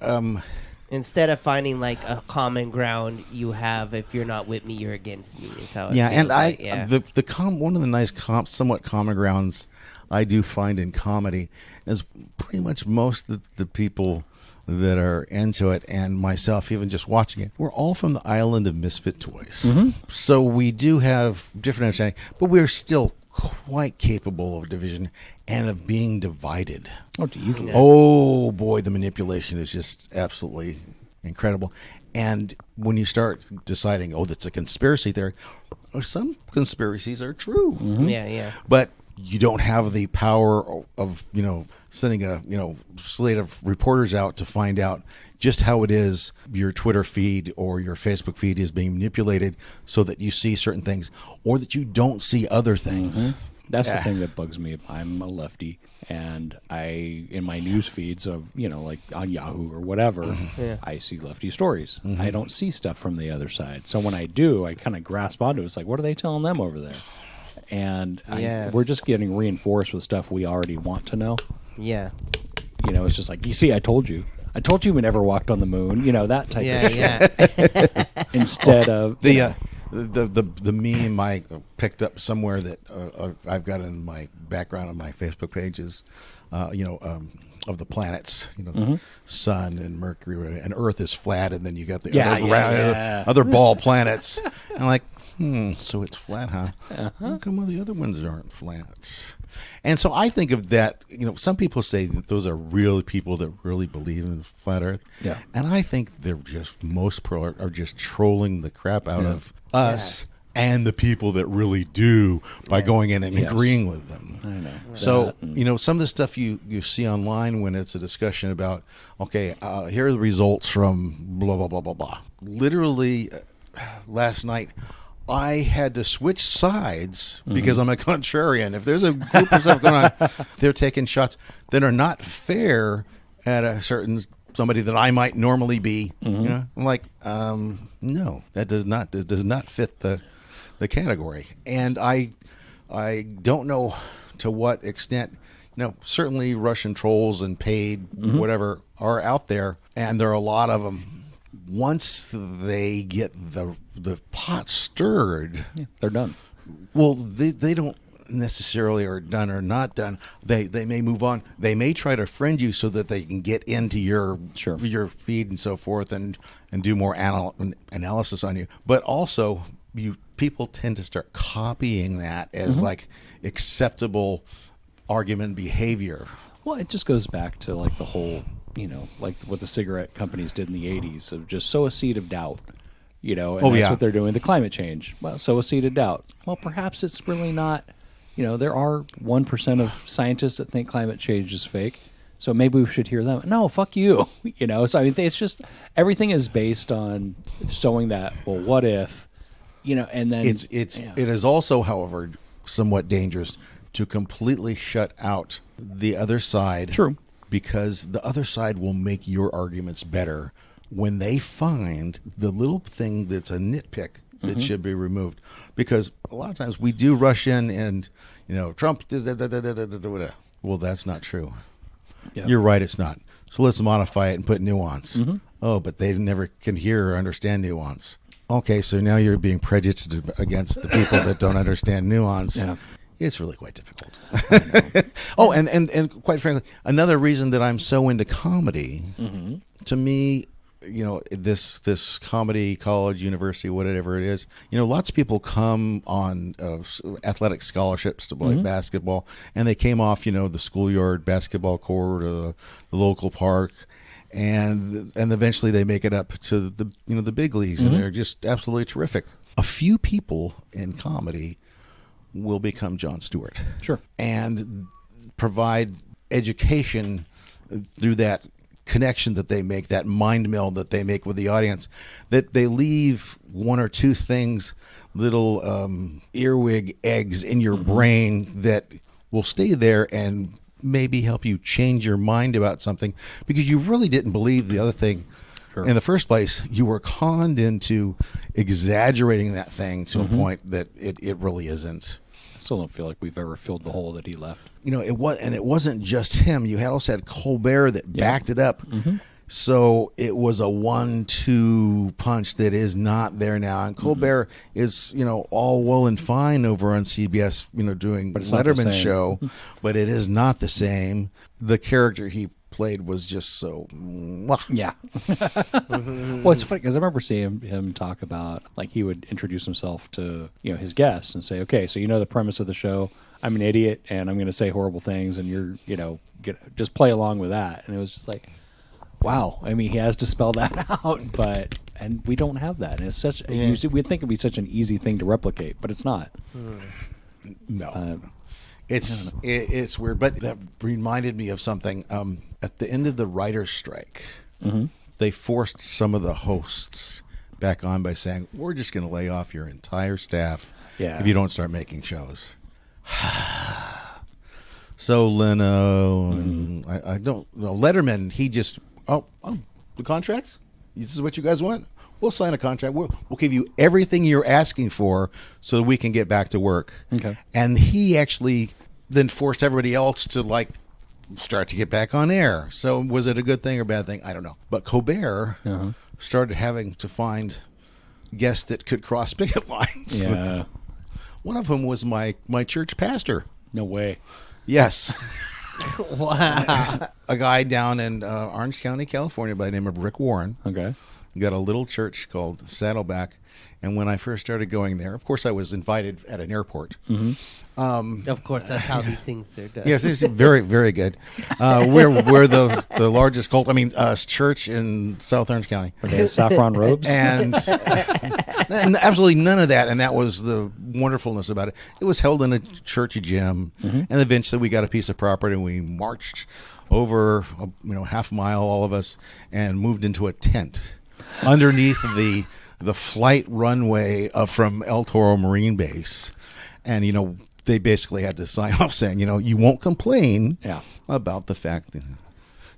instead of finding like a common ground, you have if you're not with me, you're against me. Is how it feels. One of the nice somewhat common grounds I do find in comedy is pretty much most of the people that are into it, and myself even just watching it, we're all from the island of misfit toys. So we do have different understanding, but we're still quite capable of division and of being divided. Oh, easily. Oh, boy, the manipulation is just absolutely incredible. And when you start deciding, that's a conspiracy theory, some conspiracies are true. Yeah. But you don't have the power of, sending a, slate of reporters out to find out just how it is your Twitter feed or your Facebook feed is being manipulated so that you see certain things or that you don't see other things. That's the thing that bugs me. I'm a lefty, and in my news feeds of, like on Yahoo or whatever, I see lefty stories. I don't see stuff from the other side. So when I do, I kind of grasp onto it. It's like, what are they telling them over there? And we're just getting reinforced with stuff we already want to know. Yeah. It's just like, you see, I told you we never walked on the moon. That type of shit. Instead of the meme I picked up somewhere that I've got in my background on my Facebook page is, of the planets, the sun and Mercury and Earth is flat, and then you got the other ball planets. And like, so it's flat, huh? How come all the other ones aren't flat? And so I think of that, some people say that those are real people that really believe in flat Earth. Yeah. And I think they're just, most are just trolling the crap out of us and the people that really do by going in and agreeing with them. I know. So, some of the stuff you see online when it's a discussion about, okay, here are the results from blah, blah, blah, blah, blah. Literally, last night, I had to switch sides because I'm a contrarian. If there's a group of stuff going on, they're taking shots that are not fair at a certain somebody that I might normally be. I'm like, no, that does not fit the category. And I don't know to what extent. Certainly Russian trolls and paid whatever are out there, and there are a lot of them. Once they get the pot stirred, they're done. Well, they don't necessarily are done or not done. They may move on. They may try to friend you so that they can get into your feed and so forth and do more analysis on you. But also, people tend to start copying that as like acceptable argument behavior. Well, it just goes back to like the whole, like what the cigarette companies did in the 80s of just sow a seed of doubt, and that's what they're doing. The climate change, well, sow a seed of doubt. Well, perhaps it's really not, there are 1% of scientists that think climate change is fake. So maybe we should hear them. No, fuck you. So I mean, it's just, everything is based on sowing that, well, what if, and then it is also, however, somewhat dangerous to completely shut out the other side. True. Because the other side will make your arguments better when they find the little thing that's a nitpick that should be removed. Because a lot of times we do rush in and, Trump, well, that's not true. Yep. You're right, it's not. So let's modify it and put nuance. Oh, but they never can hear or understand nuance. Okay, so now you're being prejudiced against the people that don't understand nuance. Yeah. It's really quite difficult. Oh, and quite frankly, another reason that I'm so into comedy, to me, this comedy, college, university, whatever it is, lots of people come on athletic scholarships to play basketball, and they came off, the schoolyard basketball court or the local park, and eventually they make it up to the big leagues, and they're just absolutely terrific. A few people in comedy will become Jon Stewart. Sure. And provide education through that connection that they make, that mind meld that they make with the audience, that they leave one or two things, little earwig eggs in your brain that will stay there and maybe help you change your mind about something because you really didn't believe the other thing. Sure. In the first place. You were conned into exaggerating that thing to a point that it really isn't. I still don't feel like we've ever filled the hole that he left. It wasn't just him. You also had Colbert that backed it up. So it was a 1-2 punch that is not there now. And Colbert is, all well and fine over on CBS, doing Letterman's show, but it is not the same. The character he played was just so yeah. Well, it's funny because I remember seeing him talk about like he would introduce himself to his guests and say, okay, so the premise of the show, I'm an idiot and I'm going to say horrible things and you're just play along with that. And it was just like, wow, I mean, he has to spell that out, and we don't have that, and it's such we'd think it'd be such an easy thing to replicate, but it's not. No. It's weird, but that reminded me of something. At the end of the writer's strike, they forced some of the hosts back on by saying, we're just going to lay off your entire staff if you don't start making shows. So Leno, and I don't know, Letterman, he just, the contracts? This is what you guys want? We'll sign a contract. We'll give you everything you're asking for so that we can get back to work. Okay. And he actually then forced everybody else to start to get back on air. So was it a good thing or bad thing? I don't know. But Colbert started having to find guests that could cross picket lines. Yeah. One of them was my church pastor. No way. Yes. Wow. A guy down in Orange County, California by the name of Rick Warren. Okay. got a little church called Saddleback. And when I first started going there, of course, I was invited at an airport. Of course, that's how these things are done. Yes, it's very, very good. We're the largest cult. I mean, church in South Orange County. Okay, saffron robes. And absolutely none of that. And that was the wonderfulness about it. It was held in a churchy gym. And eventually we got a piece of property and we marched over, half a mile, all of us, and moved into a tent underneath the flight runway from El Toro Marine Base. And, they basically had to sign off saying, you won't complain about the fact that.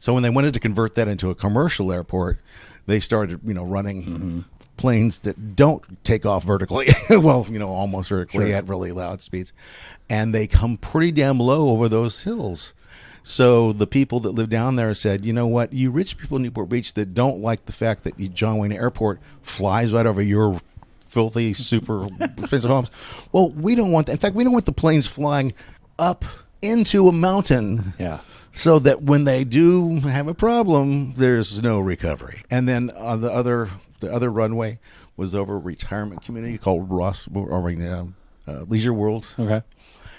So when they wanted to convert that into a commercial airport, they started, running planes that don't take off vertically. Well, almost vertically at really loud speeds. And they come pretty damn low over those hills. So the people that live down there said, you know what, you rich people in Newport Beach that don't like the fact that John Wayne Airport flies right over your filthy, super expensive homes. Well, we don't want that. In fact, we don't want the planes flying up into a mountain. Yeah. So that when they do have a problem, there's no recovery. And then the other runway was over a retirement community called Leisure World. Okay.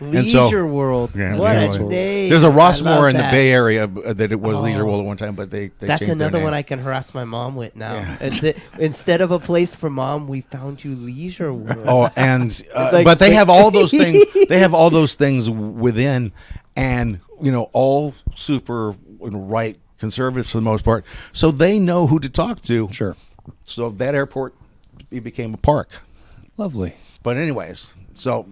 Leisure World. Yeah, what a name. There's a Rossmore in the Bay Area that it was Leisure World at one time, but they that's changed another their name. one I can harass my mom with now. Yeah. Instead of a place for Mom, we found you Leisure World. Oh, and but they have all those things. They have all those things within, and all super right conservatives for the most part. So they know who to talk to. Sure. So that airport, it became a park. Lovely. But anyways, so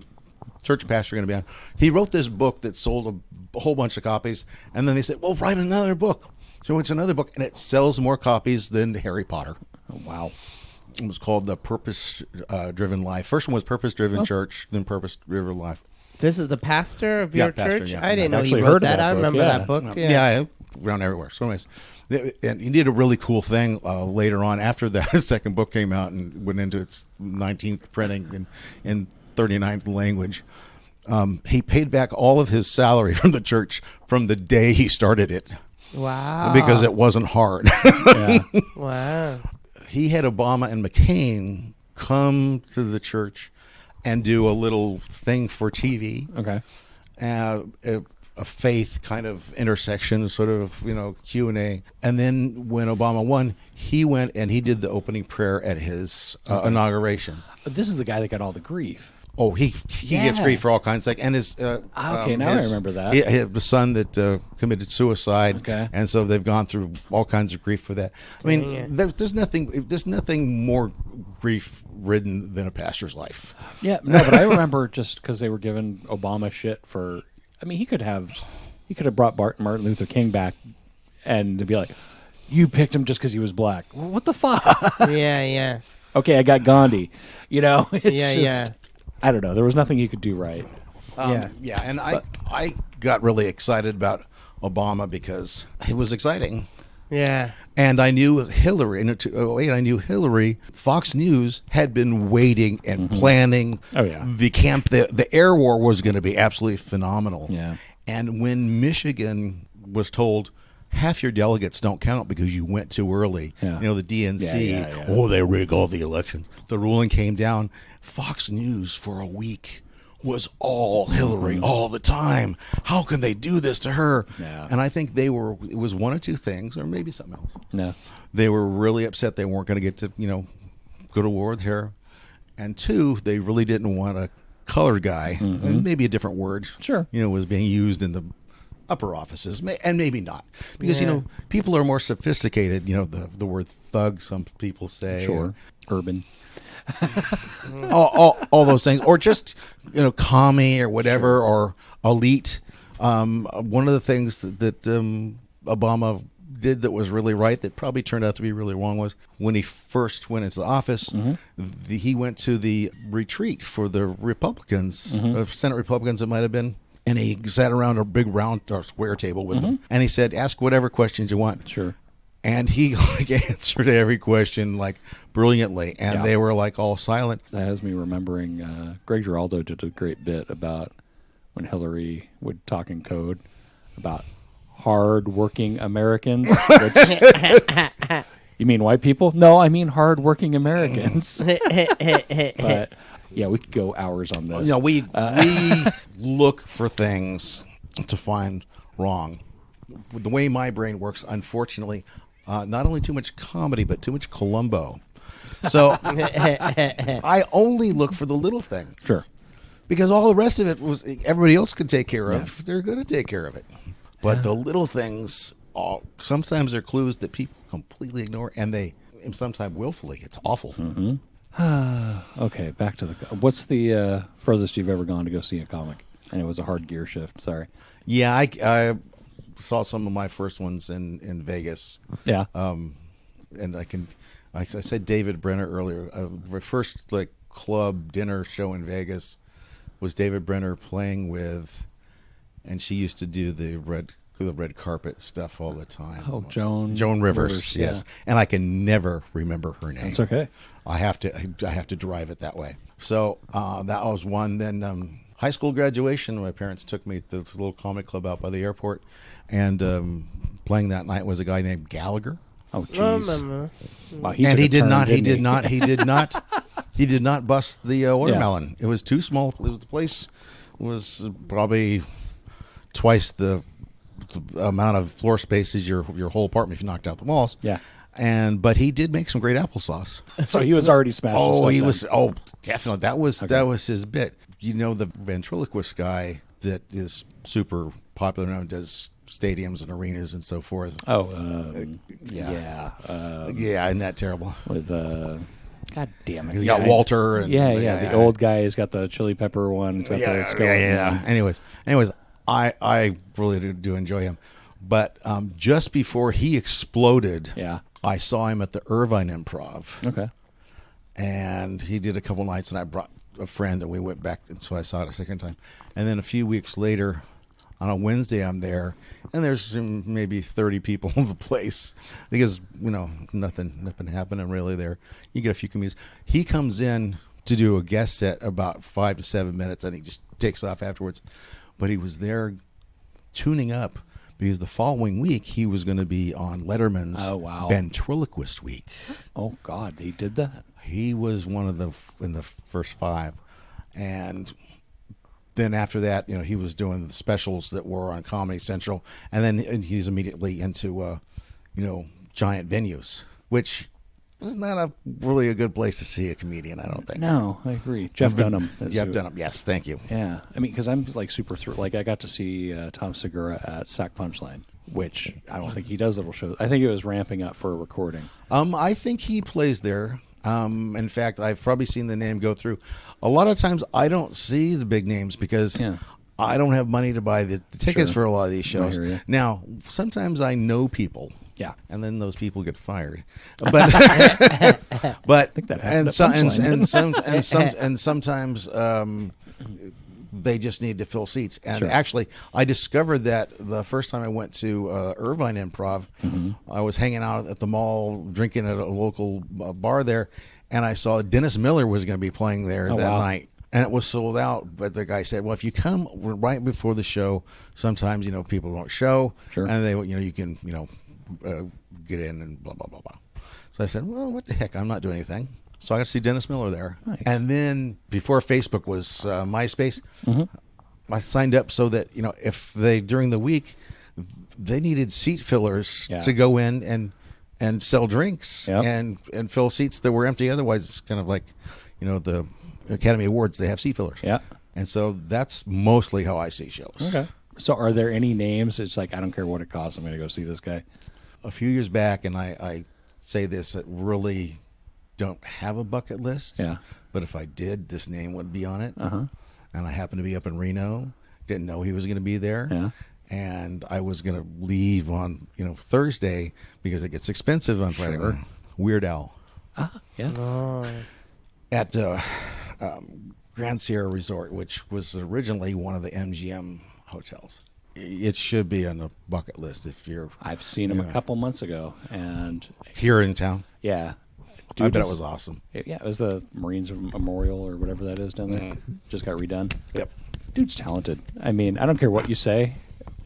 church pastor going to be on. He wrote this book that sold a whole bunch of copies, and then they said, "Well, write another book." So it's another book, and it sells more copies than Harry Potter. Oh, wow. It was called The Purpose Driven Life. First one was Purpose Driven Church, then Purpose Driven Life. This is the pastor of your pastor, church? yeah. I didn't know actually you heard wrote of that. that I book, remember yeah. that book. Yeah, around everywhere. So anyways, and he did a really cool thing later on after the second book came out and went into its 19th printing in 39th language. He paid back all of his salary from the church from the day he started it. Wow. Because it wasn't hard. Yeah. Wow. He had Obama and McCain come to the church and do a little thing for TV. Okay. A faith kind of intersection, sort of, Q&A. And then when Obama won, he went and he did the opening prayer at his inauguration. This is the guy that got all the grief. Oh, he gets grief for all kinds of things. And his okay, now I remember that. He had the son that committed suicide, Okay. and so they've gone through all kinds of grief for that. I mean, there's nothing more grief-ridden than a pastor's life. Yeah, no, but I remember just because they were giving Obama shit for. I mean, he could have brought Martin Luther King back, and to be like, "You picked him just because he was black." Well, what the fuck? Yeah. Okay, I got Gandhi. It's Yeah, just, yeah. I don't know. There was nothing he could do right. Yeah, and I got really excited about Obama because it was exciting. Yeah. And I knew Hillary, in 2008, I knew Hillary, Fox News had been waiting and planning the camp. The air war was going to be absolutely phenomenal. Yeah. And when Michigan was told, half your delegates don't count because you went too early. Yeah. The DNC, Yeah. they rig all the elections. The ruling came down. Fox News for a week was all Hillary all the time. How can they do this to her? Yeah. And I think it was one of two things, or maybe something else. No. They were really upset they weren't going to get to, go to war with her. And two, they really didn't want a colored guy, and maybe a different word, Sure. Was being used in the upper offices, and maybe not. Because, people are more sophisticated, the word thug, some people say. Sure. Urban. all those things, or just commie or whatever, or elite. One of the things that Obama did that was really right, that probably turned out to be really wrong, was when he first went into the office, he went to the retreat for the Republicans, Senate Republicans it might have been, and he sat around a big round or square table with them, and he said, "Ask whatever questions you want." Sure. And he answered every question brilliantly, and they were all silent. That has me remembering Greg Giraldo did a great bit about when Hillary would talk in code about hard-working Americans. Which, You mean white people? No, I mean hard-working Americans. But yeah, we could go hours on this. We look for things to find wrong. The way my brain works, unfortunately, not only too much comedy, but too much Columbo. So I only look for the little things. Sure. Because all the rest of it was everybody else could take care of. Yeah. They're going to take care of it. But the little things, sometimes they're clues that people completely ignore, and sometimes willfully. It's awful. Mm-hmm. Okay, back to what's the furthest you've ever gone to go see a comic? And it was a hard gear shift. Sorry. Yeah, I saw some of my first ones in Vegas. Yeah. And I said David Brenner earlier. My first club dinner show in Vegas was David Brenner playing with, and she used to do the red carpet stuff all the time. Oh, Joan Rivers, yes. Yeah. And I can never remember her name. That's okay. I have to drive it that way. So that was one. Then high school graduation, my parents took me to this little comic club out by the airport, and playing that night was a guy named Gallagher. Oh, jeez. Wow, he did not bust the watermelon. Yeah. It was too small. The place was probably twice the amount of floor space as your whole apartment if you knocked out the walls. Yeah. But he did make some great applesauce. So he was already smashing. Definitely. That was his bit. The ventriloquist guy that is super popular now, does stadiums and arenas and so forth. Yeah, isn't that terrible? With God damn it, he's got Walter and the old guy has got the chili pepper one. He's got the skeleton one. Anyways, I really do enjoy him, but just before he exploded, I saw him at the Irvine Improv. Okay, and he did a couple nights, and I brought a friend, and we went back, and so I saw it a second time, and then a few weeks later. On a Wednesday, I'm there, and there's maybe 30 people in the place because nothing happening really there. You get a few comedians. He comes in to do a guest set about 5 to 7 minutes, and he just takes off afterwards. But he was there tuning up because the following week he was going to be on Letterman's Ventriloquist Week. Oh God, he did that. He was one of in the first 5, and. Then after that, he was doing the specials that were on Comedy Central, and then he's immediately into, giant venues, which is not really a good place to see a comedian, I don't think. No, I agree. Jeff Dunham. Dunham, yes, thank you. Yeah, I mean, because I'm super thrilled. I got to see Tom Segura at Sac Punchline, which I don't think he does little shows. I think it was ramping up for a recording. I think he plays there. In fact, I've probably seen the name go through. A lot of times I don't see the big names because I don't have money to buy the tickets for a lot of these shows. Now, sometimes I know people. Yeah. And then those people get fired. But sometimes they just need to fill seats. And actually, I discovered that the first time I went to Irvine Improv, I was hanging out at the mall, drinking at a local bar there, and I saw Dennis Miller was going to be playing there that night. And it was sold out, but the guy said, "Well, if you come right before the show, sometimes people don't show, and they, you can, get in and blah blah blah blah." So I said, "Well, what the heck? I'm not doing anything." So I got to see Dennis Miller there. Nice. And then before Facebook was MySpace, I signed up so that if they during the week they needed seat fillers to go in and sell drinks and fill seats that were empty. Otherwise, it's kind of like the Academy Awards, they have seat fillers. Yeah. And so that's mostly how I see shows. Okay. So are there any names? It's like, I don't care what it costs, I'm going to go see this guy. A few years back, and I say this, that really don't have a bucket list. Yeah. But if I did, this name would be on it. And I happened to be up in Reno. Didn't know he was going to be there. Yeah. And I was going to leave on, Thursday because it gets expensive on Friday. Sure. Weird Al. Yeah. At Grand Sierra Resort, which was originally one of the MGM hotels. It should be on the bucket list if you're... I've seen him a couple months ago. And here in town? Yeah. Dude, I bet it was awesome. It was the Marines Memorial or whatever that is down there. Just got redone. Yep. Dude's talented. I mean, I don't care what you say.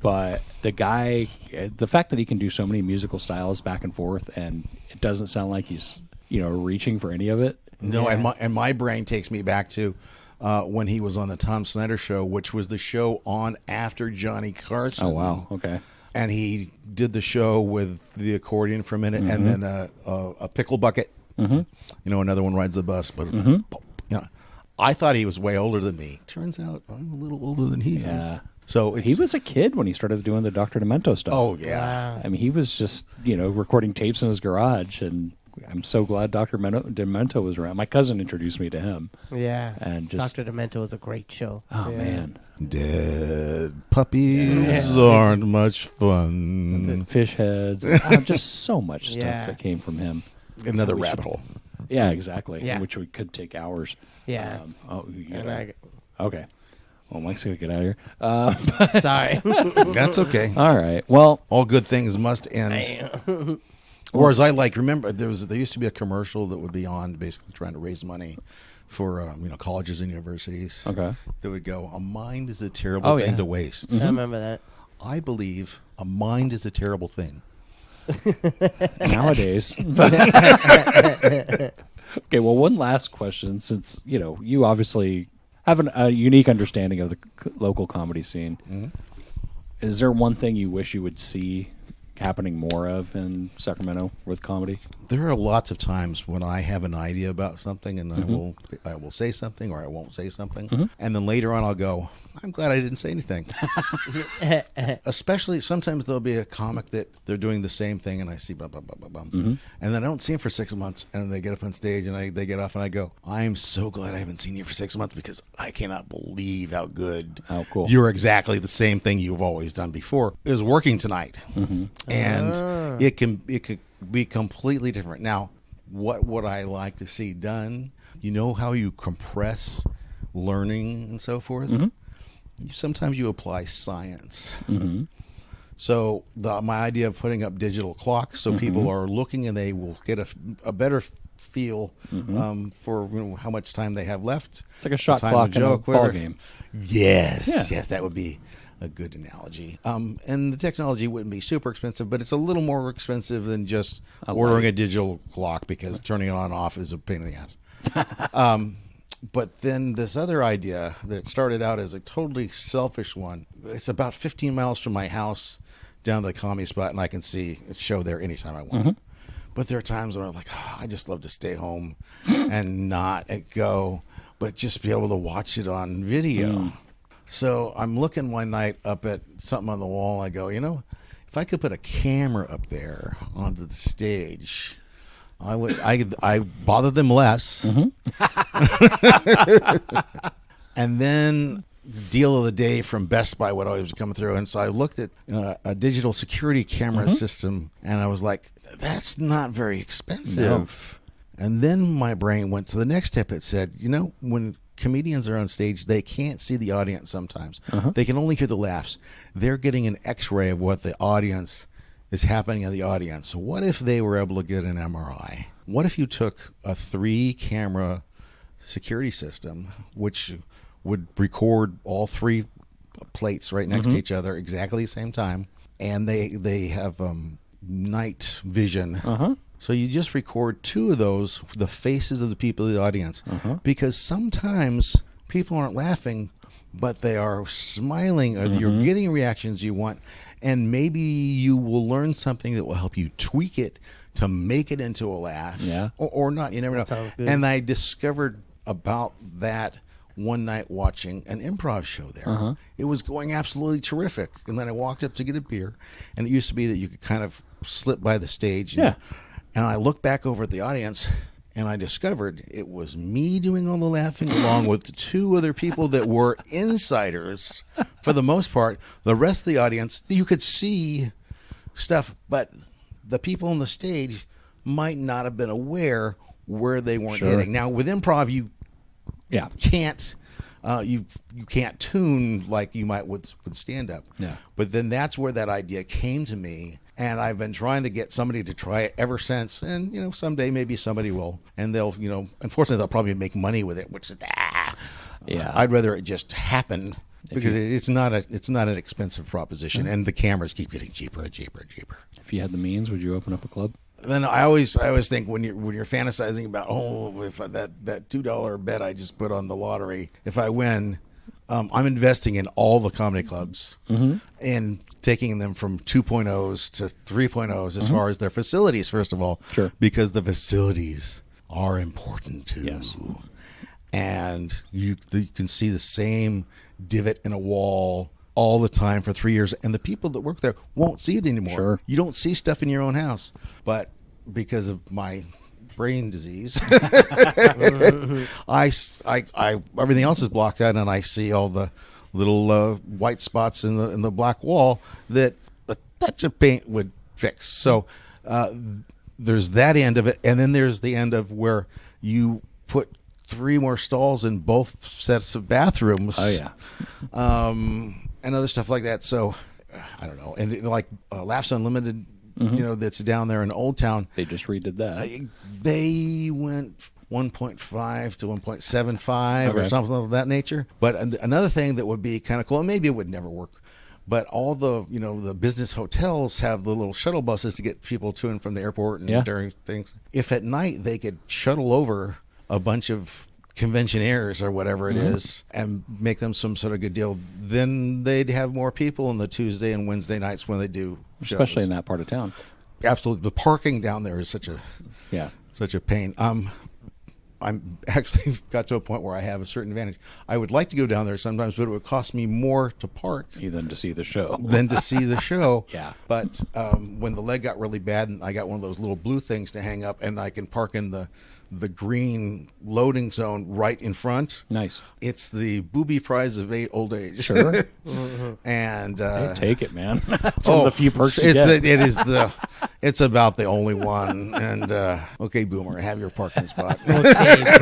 But the guy, the fact that he can do so many musical styles back and forth, and it doesn't sound like he's, reaching for any of it. No, and my brain takes me back to when he was on the Tom Snyder Show, which was the show on after Johnny Carson. Oh, wow. Okay. And he did the show with the accordion for a minute, and then a pickle bucket. Another one rides the bus. But I thought he was way older than me. Turns out I'm a little older than he is. So he was a kid when he started doing the Dr. Demento stuff. Oh, yeah. Wow. I mean, he was just, recording tapes in his garage, and I'm so glad Dr. Demento was around. My cousin introduced me to him. Yeah. And just, Dr. Demento was a great show. Oh, man. Dead puppies aren't much fun. The fish heads. Just so much stuff that came from him. Another rabbit hole. Yeah, exactly. Yeah. Which we could take hours. Yeah. Okay. Well, Mike's going to get out of here. Sorry. That's okay. All right. Well, all good things must end. Or as I remember, there used to be a commercial that would be on basically trying to raise money for colleges and universities. Okay. That would go, a mind is a terrible thing to waste. I remember that. I believe a mind is a terrible thing. Nowadays. Okay, well, one last question, since, you obviously have a unique understanding of the local comedy scene. Mm-hmm. Is there one thing you wish you would see happening more of in Sacramento with comedy? There are lots of times when I have an idea about something, and I will say something or I won't say something, and then later on I'll go, I'm glad I didn't say anything. Especially sometimes there'll be a comic that they're doing the same thing, and I see blah blah blah blah blah, and then I don't see them for 6 months, and they get up on stage and they get off, and I go, I am so glad I haven't seen you for 6 months because I cannot believe how good, how cool you're exactly the same thing you've always done before is working tonight, and it could be completely different. Now, what would I like to see done? You know how you compress learning and so forth? Sometimes you apply science. So my idea of putting up digital clocks so people are looking and they will get a better feel for how much time they have left. It's like a shot clock in a ball game. Yes, that would be a good analogy. And the technology wouldn't be super expensive, but it's a little more expensive than just ordering a digital clock because turning it on and off is a pain in the ass. But then this other idea that started out as a totally selfish one, it's about 15 miles from my house down to the comedy spot, and I can see a show there anytime I want. But there are times when I'm like, I just love to stay home and not go, but just be able to watch it on video. So I'm looking one night up at something on the wall. I go, if I could put a camera up there onto the stage, I would. I bother them less. And then deal of the day from Best Buy would always come through, and so I looked at a digital security camera system, and I was like, that's not very expensive. No. And then my brain went to the next step. It said, when comedians are on stage, they can't see the audience sometimes. They can only hear the laughs. They're getting an X-ray of what the audience is happening in the audience. What if they were able to get an MRI? What if you took a 3-camera security system, which would record all 3 plates right next to each other exactly the same time, and they have night vision. So you just record 2 of those, the faces of the people in the audience, because sometimes people aren't laughing, but they are smiling, or you're getting reactions you want, and maybe you will learn something that will help you tweak it to make it into a laugh, or not. You never know. And I discovered about that one night watching an improv show there. It was going absolutely terrific. And then I walked up to get a beer, and it used to be that you could kind of slip by the stage. And I looked back over at the audience, and I discovered it was me doing all the laughing along with the 2 other people that were insiders for the most part. The rest of the audience, you could see stuff, but the people on the stage might not have been aware where they weren't hitting. Now, with improv, you can't you can't tune like you might with stand-up. But then that's where that idea came to me. And I've been trying to get somebody to try it ever since. And, someday maybe somebody will. And they'll, unfortunately, they'll probably make money with it, which is, I'd rather it just happen because it's not an expensive proposition, and the cameras keep getting cheaper and cheaper and cheaper. If you had the means, would you open up a club? Then I always think when you're fantasizing about if that $2 bet I just put on the lottery, if I win, I'm investing in all the comedy clubs and taking them from 2.0s to 3.0s as far as their facilities, first of all. Sure. Because the facilities are important too. Yes. And you can see the same divot in a wall all the time for 3 years, and the people that work there won't see it anymore. Sure. You don't see stuff in your own house. But because of my brain disease, I everything else is blocked out, and I see all the little white spots in the black wall that a touch of paint would fix. So there's that end of it, and then there's the end of where you put 3 more stalls in both sets of bathrooms. Oh yeah. And other stuff like that. So I don't know. And like Laughs Unlimited, that's down there in Old Town. They just redid that. They went 1.5 to 1.75 or something of that nature. But another thing that would be kind of cool, and maybe it would never work, but all the the business hotels have the little shuttle buses to get people to and from the airport and during things. If at night they could shuttle over a bunch of conventionaires or whatever it is and make them some sort of good deal, then they'd have more people on the Tuesday and Wednesday nights when they do shows. Especially in that part of town. Absolutely. The parking down there is such a pain. I'm actually got to a point where I have a certain advantage. I would like to go down there sometimes, but it would cost me more to park than to see the show. Yeah. But when the leg got really bad, and I got one of those little blue things to hang up, and I can park in the green loading zone right in front. Nice. It's the booby prize of old age. Sure. And hey, take it, man. It's one of the few perks you get. It's about the only one. And okay, Boomer, have your parking spot. Okay,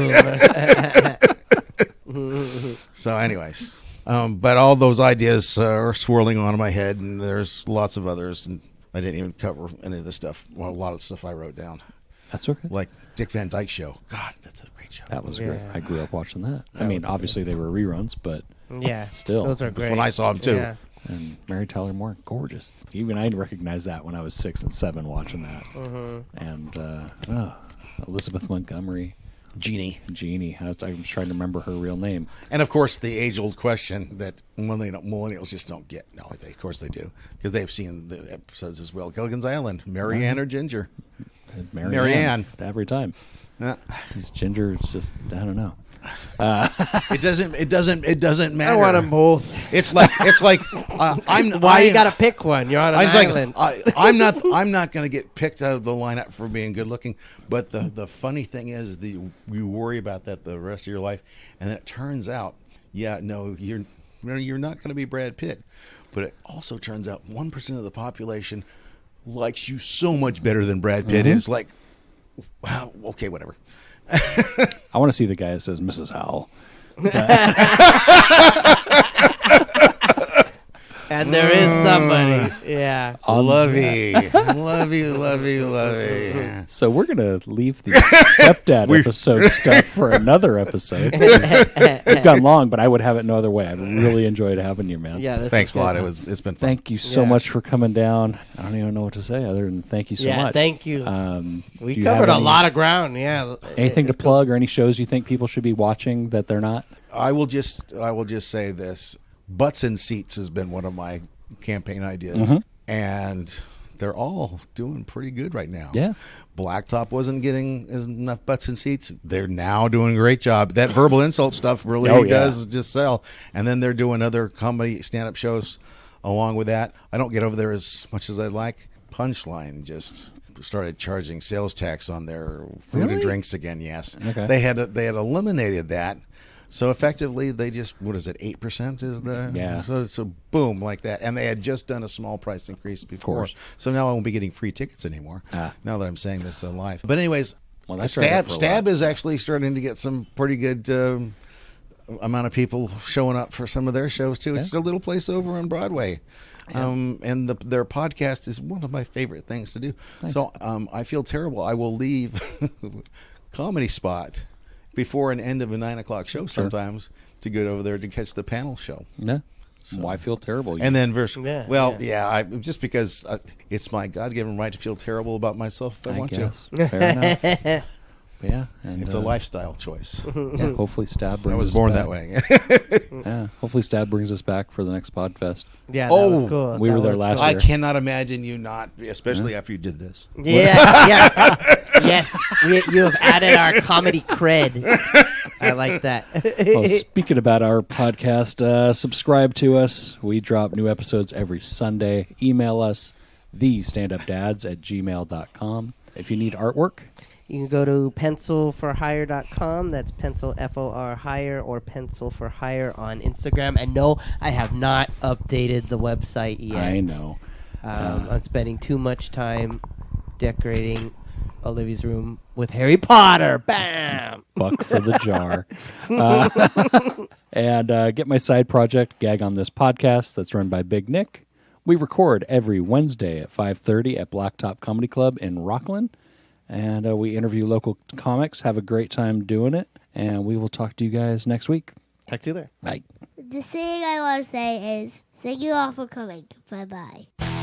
Boomer. So, anyways, but all those ideas are swirling on in my head, and there's lots of others, and I didn't even cover any of the stuff. Well, a lot of stuff I wrote down. That's okay. Like Dick Van Dyke Show. God, that's a great show. That was great. I grew up watching that. I mean, obviously they were reruns, but still. Those are great. When I saw them too. Yeah. And Mary Tyler Moore, gorgeous. Even I recognized that when I was 6 and 7 watching that. And Elizabeth Montgomery. Jeannie. I was trying to remember her real name. And, of course, the age-old question that millennials just don't get. No, of course they do, because they've seen the episodes as well. Gilligan's Island, Mary Ann or Ginger. Mary Ann. Every time. This Ginger is just, I don't know. It doesn't matter. I want them both. It's like Why you got to pick one? You're on an island. I'm not going to get picked out of the lineup for being good looking. But the funny thing is, you worry about that the rest of your life, and then it turns out, you're not going to be Brad Pitt. But it also turns out 1% of the population likes you so much better than Brad Pitt. And it's like, wow, okay, whatever. I want to see the guy that says Mrs. Howell. And there is somebody. Yeah. Love you. So we're going to leave the Stepdad episode stuff for another episode. We've gone long, but I would have it no other way. I've really enjoyed having you, man. Yeah. Thanks a lot. It's been fun. Thank you so much for coming down. I don't even know what to say other than thank you so much. Yeah, thank you. We covered a lot of ground. Yeah. Anything to plug or any shows you think people should be watching that they're not? I will just say this. Butts in Seats has been one of my campaign ideas, and they're all doing pretty good right now. Yeah. Blacktop wasn't getting enough butts in seats. They're now doing a great job. That verbal insult stuff really does just sell. And then they're doing other comedy stand-up shows along with that. I don't get over there as much as I'd like. Punchline just started charging sales tax on their food and drinks again. Yes. Okay. They had eliminated that. So effectively, they just, 8% is the so boom, like that. And they had just done a small price increase before. So now I won't be getting free tickets anymore. Now that I'm saying this live. But anyways, Stab is actually starting to get some pretty good amount of people showing up for some of their shows too. It's a little place over on Broadway. And their podcast is one of my favorite things to do. Nice. So I feel terrible. I will leave Comedy Spot before an end of a 9 o'clock show sometimes to go over there to catch the panel show. Yeah. So. Why feel terrible? And then just because it's my God-given right to feel terrible about myself if I want guess. to. Fair enough. Yeah, and it's a lifestyle choice. Yeah, hopefully Stab brings I was us born back. that way. Yeah, hopefully Stab brings us back for the next Podfest. Yeah, that was cool. We were there last year. I cannot imagine you not, especially after you did this. Yeah, yes, you have added our comedy cred. I like that. Well, speaking about our podcast, subscribe to us. We drop new episodes every Sunday. Email us, thestandupdads@gmail.com. If you need artwork, you can go to pencilforhire.com. That's pencil FOR hire or pencil for hire on Instagram. And no, I have not updated the website yet. I know. I'm spending too much time decorating Olivia's room with Harry Potter. Bam! Buck for the jar. And get my side project, Gag on This Podcast, that's run by Big Nick. We record every Wednesday at 5:30 at Blacktop Comedy Club in Rockland. And we interview local comics. Have a great time doing it. And we will talk to you guys next week. Talk to you there. Bye. The thing I want to say is, thank you all for coming. Bye-bye.